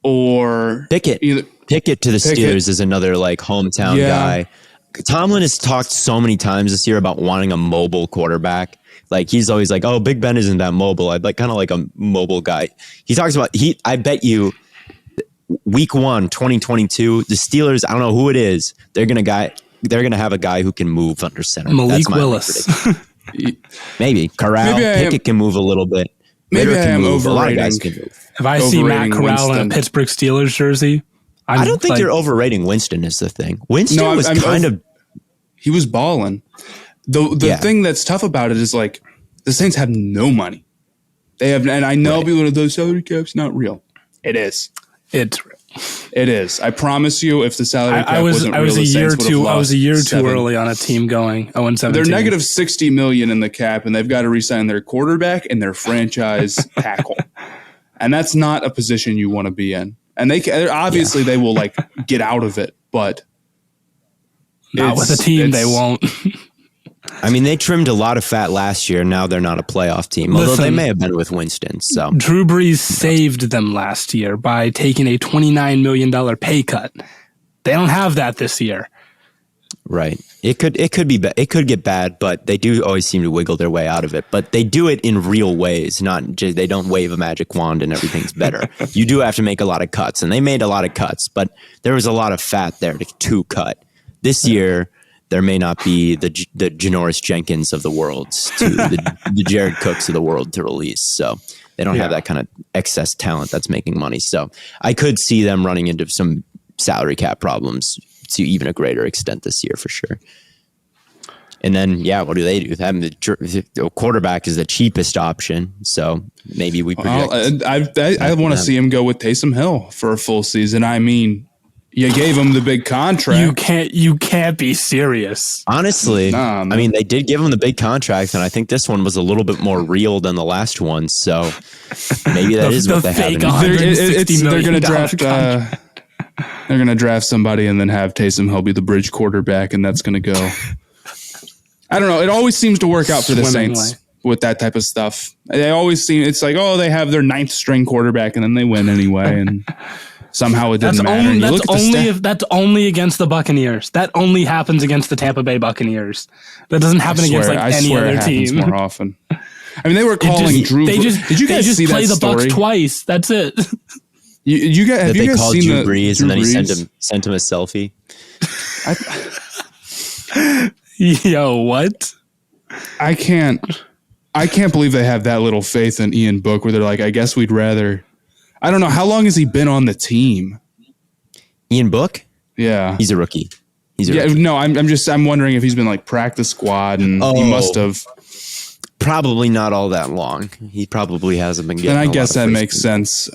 or Pickett. Pickett to the Steelers is another like hometown guy. Tomlin has talked so many times this year about wanting a mobile quarterback. Like he's always like, "Oh, Big Ben isn't that mobile. I'd like kind of like a mobile guy." He talks about I bet you week 1, 2022, the Steelers, I don't know who it is, they're gonna have a guy who can move under center. Malik Willis. Maybe Corral. Pickett can move a little bit. Maybe I am overrating. If I see Matt Corral in a Pittsburgh Steelers jersey, I don't think you're overrating Winston is the thing. Winston was he was balling. The thing that's tough about it is like the Saints have no money. They have, and I know people are the salary cap's not real. It is. It's real. It is. I promise you, if the salary cap wasn't real, I was a year too early on a team going 0-17. They're negative $60 million in the cap, and they've got to re-sign their quarterback and their franchise tackle, and that's not a position you want to be in. And they will like get out of it, but not with a team. They won't. I mean, they trimmed a lot of fat last year. Now they're not a playoff team, although they may have been with Winston. So Drew Brees saved them last year by taking a $29 million pay cut. They don't have that this year. Right. It could get bad, but they do always seem to wiggle their way out of it. But they do it in real ways, not just they don't wave a magic wand and everything's better. You do have to make a lot of cuts, and they made a lot of cuts, but there was a lot of fat there to cut. This year, there may not be the Janoris Jenkins of the world to the Jared Cooks of the world to release. So they don't have that kind of excess talent that's making money. So I could see them running into some salary cap problems to even a greater extent this year for sure. And then, what do? Having the quarterback is the cheapest option. So maybe we project. I want to see him go with Taysom Hill for a full season. I mean, you gave him the big contract. You can't be serious. Honestly, I mean, they did give him the big contract, and I think this one was a little bit more real than the last one. So maybe that is what they have. They're going to draft. They're going to draft somebody and then have Taysom Hill be the bridge quarterback, and that's going to go. I don't know. It always seems to work out for the Saints with that type of stuff. They always seem it's like, they have their 9th string quarterback, and then they win anyway, and somehow it didn't matter. That's only against the Buccaneers. That only happens against the Tampa Bay Buccaneers. That doesn't happen against any other team. More often. I mean, they were calling Drew. Did you guys see that story? They just play the Bucs twice. That's it. You guys have you guys seen Drew Brees and then he sent him a selfie? Yo, what? I can't believe they have that little faith in Ian Book where they're like, I guess we'd rather. I don't know, how long has he been on the team? Ian Book? Yeah, he's a rookie. No, I'm wondering if he's been like practice squad, and he must have. Probably not all that long. He probably hasn't been getting. And I guess that makes sense.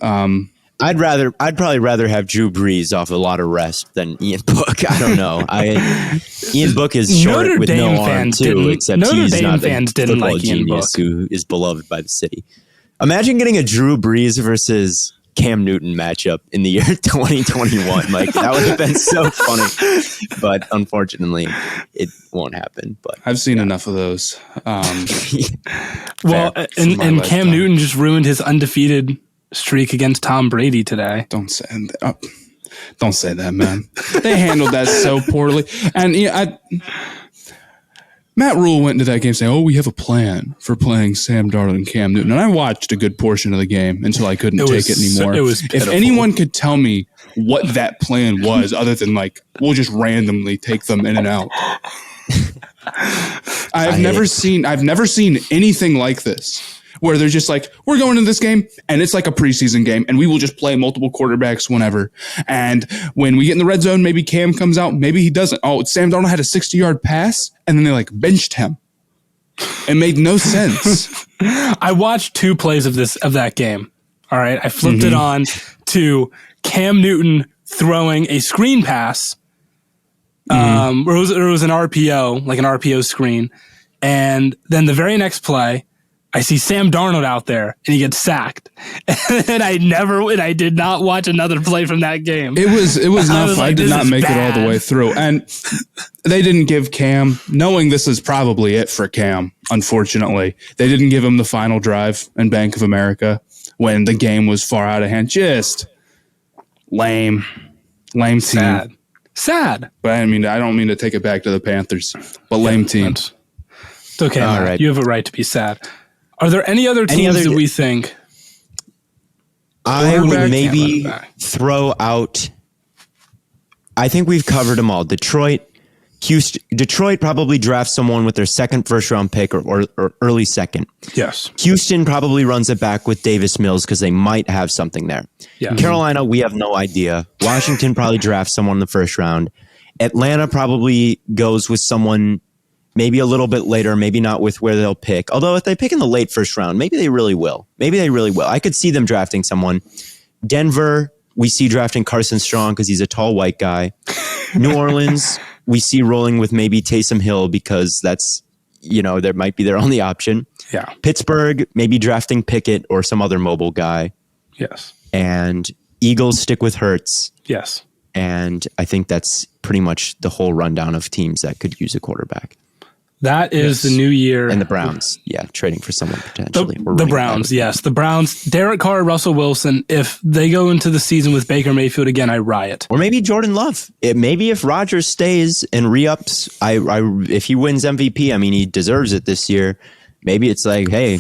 I'd probably rather have Drew Brees off a lot of rest than Ian Book. I don't know. Ian Book is short with no arm too, except he's not a football genius who is beloved by the city. Imagine getting a Drew Brees versus Cam Newton matchup in the year 2021. Like, that would have been so funny. But unfortunately, it won't happen. But I've seen enough of those. Well, and Cam Newton just ruined his undefeated streak against Tom Brady today. Don't say that, man. They handled that so poorly. And Matt Rule went into that game saying, we have a plan for playing Sam Darnold and Cam Newton. And I watched a good portion of the game until I couldn't take it anymore. It was pitiful. If anyone could tell me what that plan was, other than like, we'll just randomly take them in and out. I've never seen anything like this. Where they're just like, we're going into this game, and it's like a preseason game, and we will just play multiple quarterbacks whenever. And when we get in the red zone, maybe Cam comes out, maybe he doesn't. Sam Darnold had a 60-yard pass, and then they like benched him. It made no sense. I watched 2 plays of that game. All right, I flipped it on to Cam Newton throwing a screen pass. Where it was an RPO, like an RPO screen, and then the very next play, I see Sam Darnold out there, and he gets sacked. And I did not watch another play from that game. It was enough. I did not make it all the way through. And they didn't give Cam, knowing this is probably it for Cam, unfortunately, they didn't give him the final drive in Bank of America when the game was far out of hand. Just lame team. Sad. But I don't mean to take it back to the Panthers, but lame team. It's okay, All Matt. right. You have a right to be sad. Are there any other teams that we think? I would maybe throw out. I think we've covered them all. Detroit probably drafts someone with their second first-round pick or early second. Yes. Houston probably runs it back with Davis Mills because they might have something there. Yeah. Carolina, we have no idea. Washington probably drafts someone in the first round. Atlanta probably goes with someone maybe a little bit later, maybe not with where they'll pick. Although if they pick in the late first round, maybe they really will. I could see them drafting someone. Denver, we see drafting Carson Strong because he's a tall white guy. New Orleans, we see rolling with maybe Taysom Hill because that's, there might be their only option. Yeah. Pittsburgh, maybe drafting Pickett or some other mobile guy. Yes. And Eagles stick with Hurts. Yes. And I think that's pretty much the whole rundown of teams that could use a quarterback. That is the new year. And the Browns, trading for someone potentially. The Browns, yes. The Browns, Derek Carr, Russell Wilson, if they go into the season with Baker Mayfield again, I riot. Or maybe Jordan Love. Maybe if Rodgers stays and re-ups, if he wins MVP, he deserves it this year. Maybe it's like, hey,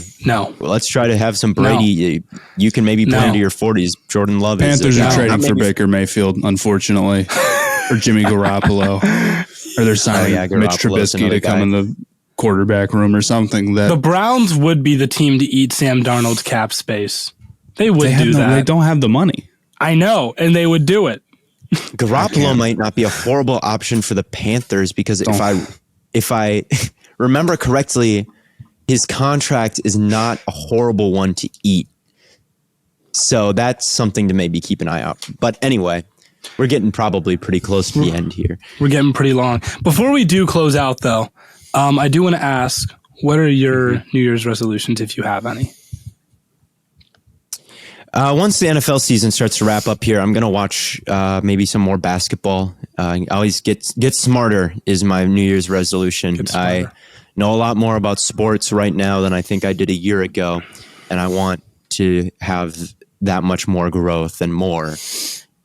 let's try to have some Brady. No. You can maybe play into your 40s. Jordan Love Panthers are trading for Baker Mayfield, unfortunately. Or Jimmy Garoppolo. Or they're signing Mitch Trubisky to come in the quarterback room or something. The Browns would be the team to eat Sam Darnold's cap space. They would do that. They don't have the money. I know, and they would do it. Garoppolo might not be a horrible option for the Panthers because if I remember correctly, his contract is not a horrible one to eat. So that's something to maybe keep an eye out. But anyway, we're getting probably pretty close to the end here. We're getting pretty long. Before we do close out, though, I do want to ask, what are your New Year's resolutions, if you have any? Once the NFL season starts to wrap up here, I'm going to watch maybe some more basketball. Always get smarter is my New Year's resolution. I know a lot more about sports right now than I think I did a year ago, and I want to have that much more growth and more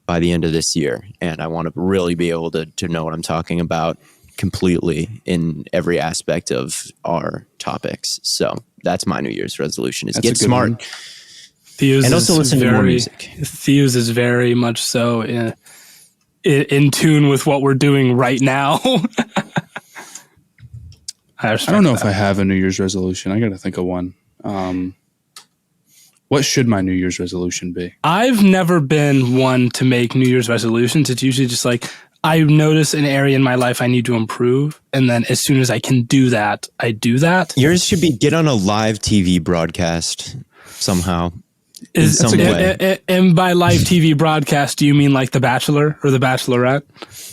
by the end of this year. And I want to really be able to know what I'm talking about completely in every aspect of our topics. So that's my New Year's resolution is get smart. And also listen to more music. Theus is very much so in tune with what we're doing right now. I don't know if I have a New Year's resolution. I got to think of one. What should my New Year's resolution be? I've never been one to make New Year's resolutions. It's usually just like I notice an area in my life I need to improve. And then as soon as I can do that, I do that. Yours should be get on a live TV broadcast somehow. in some way. And by live TV broadcast, do you mean like The Bachelor or The Bachelorette?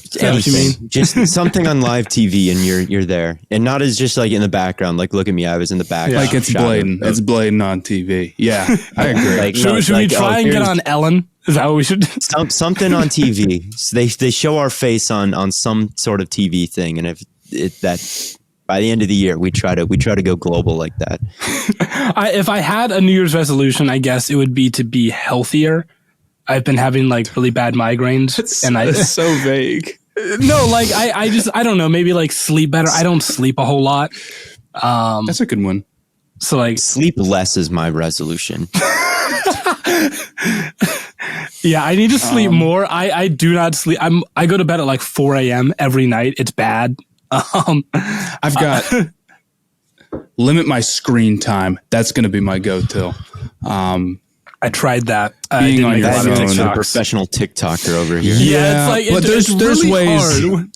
Is that what you mean? Just something on live TV and you're there. And not as just like in the background, like look at me, I was in the back. Like it's blatant. It's blatant on TV. Yeah, I agree. Like, should we try and get on Ellen? Is that what we should do? Something on TV. So they show our face on some sort of TV thing. And if that by the end of the year, we try to go global like that. If I had a New Year's resolution, I guess it would be to be healthier. I've been having like really bad migraines, It's so vague. No, like I don't know, maybe like sleep better. I don't sleep a whole lot. That's a good one. So like sleep less is my resolution. Yeah, I need to sleep more. I do not sleep. I go to bed at like 4 a.m. every night. It's bad. I've got limit my screen time. That's going to be my go-to. I tried that. Being on your phone. A professional TikToker over here. Yeah, it's like, but there's really ways. hard.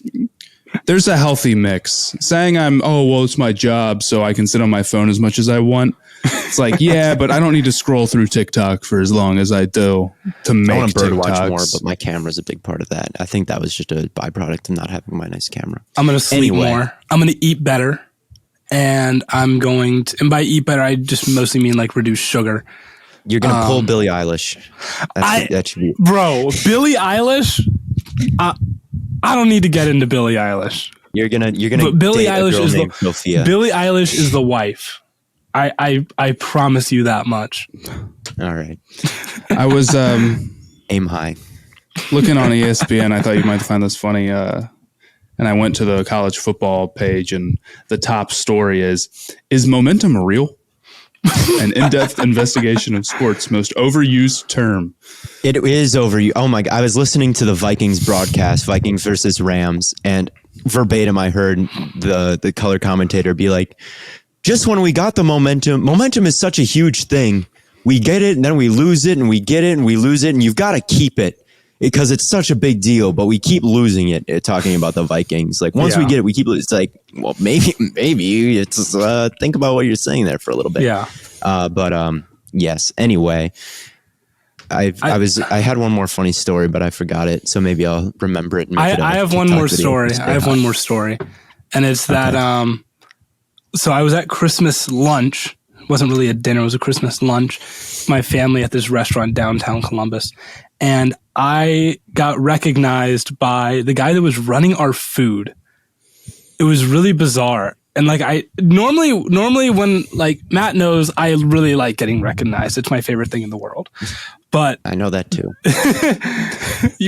There's a healthy mix. Saying it's my job, so I can sit on my phone as much as I want. It's like, yeah, but I don't need to scroll through TikTok for as long as I do to make I want to bird watch TikToks. more, but my camera's a big part of that. I think that was just a byproduct of not having my nice camera. I'm going to sleep more. I'm going to eat better. And I'm going to, and by eat better, I just mostly mean like reduce sugar. You're going to pull Billie Eilish. That should be. Bro, Billie Eilish, I don't need to get into Billie Eilish. You're gonna but Billie date Eilish a girl is named Sophia. Billie Eilish is the wife. I promise you that much. All right. I was aim high. looking on ESPN. I thought you might find this funny. And I went to the college football page, and the top story is momentum real? An in-depth investigation of sports' most overused term. It is overused. Oh my God. I was listening to the Vikings broadcast, Vikings versus Rams, and verbatim I heard the color commentator be like, just when we got the momentum is such a huge thing. We get it and then we lose it, and we get it and we lose it, and you've got to keep it because it's such a big deal, but we keep losing it. Talking about the Vikings. Like once we get it, we keep losing. It's like, well, maybe it's think about what you're saying there for a little bit. Yeah. But yes. Anyway, I had one more funny story, but I forgot it. So maybe I'll remember it. And I have one more story. And it's that, so I was at Christmas lunch. It wasn't really a dinner. It was a Christmas lunch. My family at this restaurant downtown Columbus. And I got recognized by the guy that was running our food. It was really bizarre. And like I normally when like Matt knows, I really like getting recognized. It's my favorite thing in the world. But I know that too.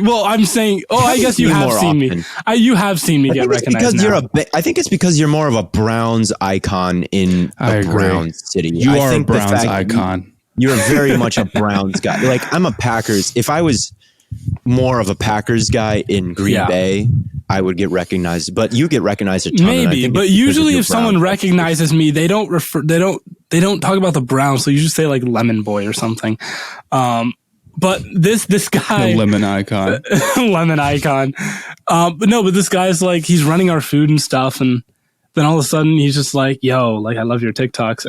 Well, I'm saying, I guess you have seen me. You have seen me get recognized. I think it's because you're more of a Browns icon in a Browns city. You are a Browns icon. You're very much a Browns guy. Like I'm a Packers. If I was more of a Packers guy in Green Bay, I would get recognized. But you get recognized a ton. Maybe, but usually if someone recognizes me, they don't talk about the Browns. So you just say like Lemon Boy or something. But this guy, the lemon icon, lemon icon. But this guy's like, he's running our food and stuff, and then all of a sudden he's just like, "Yo, like I love your TikToks."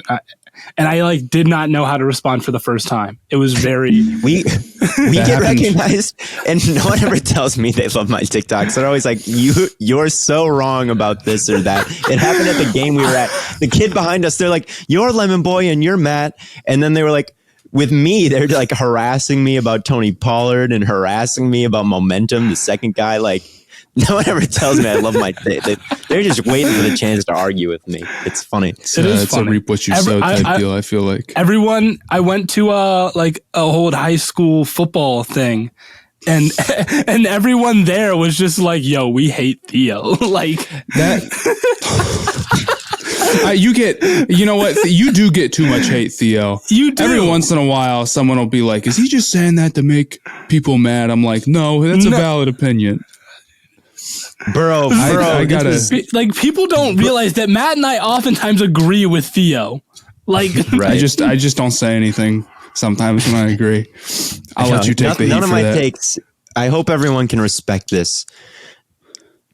And I like did not know how to respond for the first time. It was very we get recognized, and no one ever tells me they love my TikToks. They're always like, you're so wrong about this or that. It happened at the game we were at. The kid behind us, they're like, "You're Lemon Boy and you're Matt," and then they were like, with me, they're like harassing me about Tony Pollard and harassing me about momentum. The second guy, like. No one ever tells me I love my they're just waiting for the chance to argue with me. It's funny. It's a reap what you sow type deal, I feel like. Everyone, I went to like a whole high school football thing, and everyone there was just like, "Yo, we hate Theo." Like that. You know what? You do get too much hate, Theo. You do. Every once in a while, someone will be like, "Is he just saying that to make people mad?" I'm like, "No, that's a valid opinion." Burrow, I gotta like people don't realize that Matt and I oftentimes agree with Theo. Like, right. I just don't say anything sometimes when I agree. I'll let you take the heat none of for my that. takes. I hope everyone can respect this.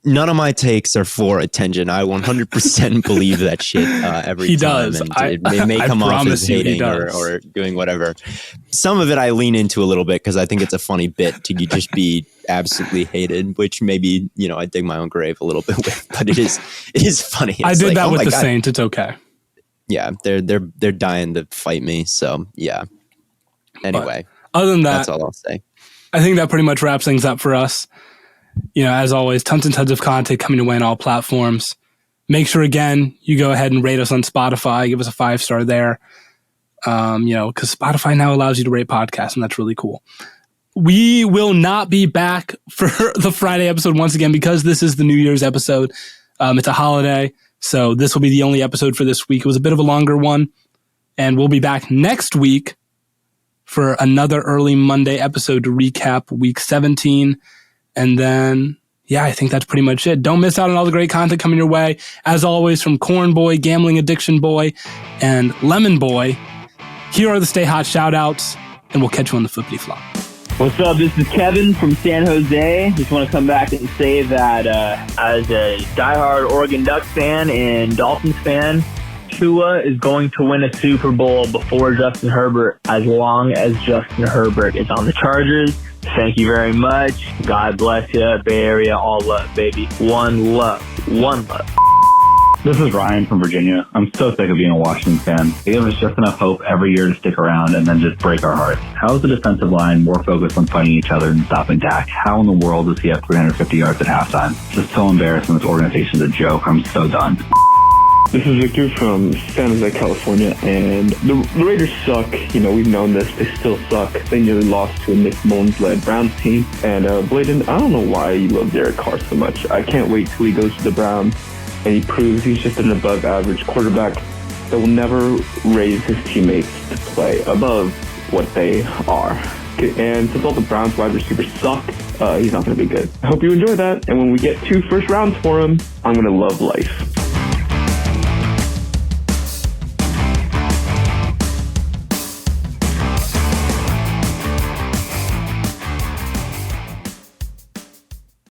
none of my takes are for attention. I 100% believe that shit every he time. Does. And it may come off as hating or doing whatever. Some of it I lean into a little bit because I think it's a funny bit to just be absolutely hated, which maybe, I dig my own grave a little bit with, but it is funny. It's I did that with the Saints. It's okay. Yeah, they're dying to fight me. So yeah. Anyway, but other than that, that's all I'll say. I think that pretty much wraps things up for us. As always, tons and tons of content coming away on all platforms. Make sure, again, you go ahead and rate us on Spotify. Give us a 5-star there. Because Spotify now allows you to rate podcasts, and that's really cool. We will not be back for the Friday episode once again because this is the New Year's episode. It's a holiday, so this will be the only episode for this week. It was a bit of a longer one, and we'll be back next week for another early Monday episode to recap Week 17. And then, I think that's pretty much it. Don't miss out on all the great content coming your way. As always, from Corn Boy, Gambling Addiction Boy, and Lemon Boy, here are the Stay Hot shout-outs, and we'll catch you on the flippity flop. What's up? This is Kevin from San Jose. Just want to come back and say that as a diehard Oregon Ducks fan and Dolphins fan, Tua is going to win a Super Bowl before Justin Herbert as long as Justin Herbert is on the Chargers. Thank you very much. God bless you. Bay Area, all love, baby. One love. One love. This is Ryan from Virginia. I'm so sick of being a Washington fan. They give us just enough hope every year to stick around and then just break our hearts. How is the defensive line more focused on fighting each other than stopping Dak? How in the world does he have 350 yards at halftime? It's just so embarrassing. This organization's a joke. I'm so done. This is Victor from San Jose, California, and the Raiders suck. We've known this. They still suck. They nearly lost to a Nick Mullins-led Browns team. And Bladen, I don't know why you love Derek Carr so much. I can't wait till he goes to the Browns and he proves he's just an above-average quarterback that will never raise his teammates to play above what they are. And since all the Browns wide receivers suck, he's not going to be good. I hope you enjoy that. And when we get 2 first rounds for him, I'm going to love life.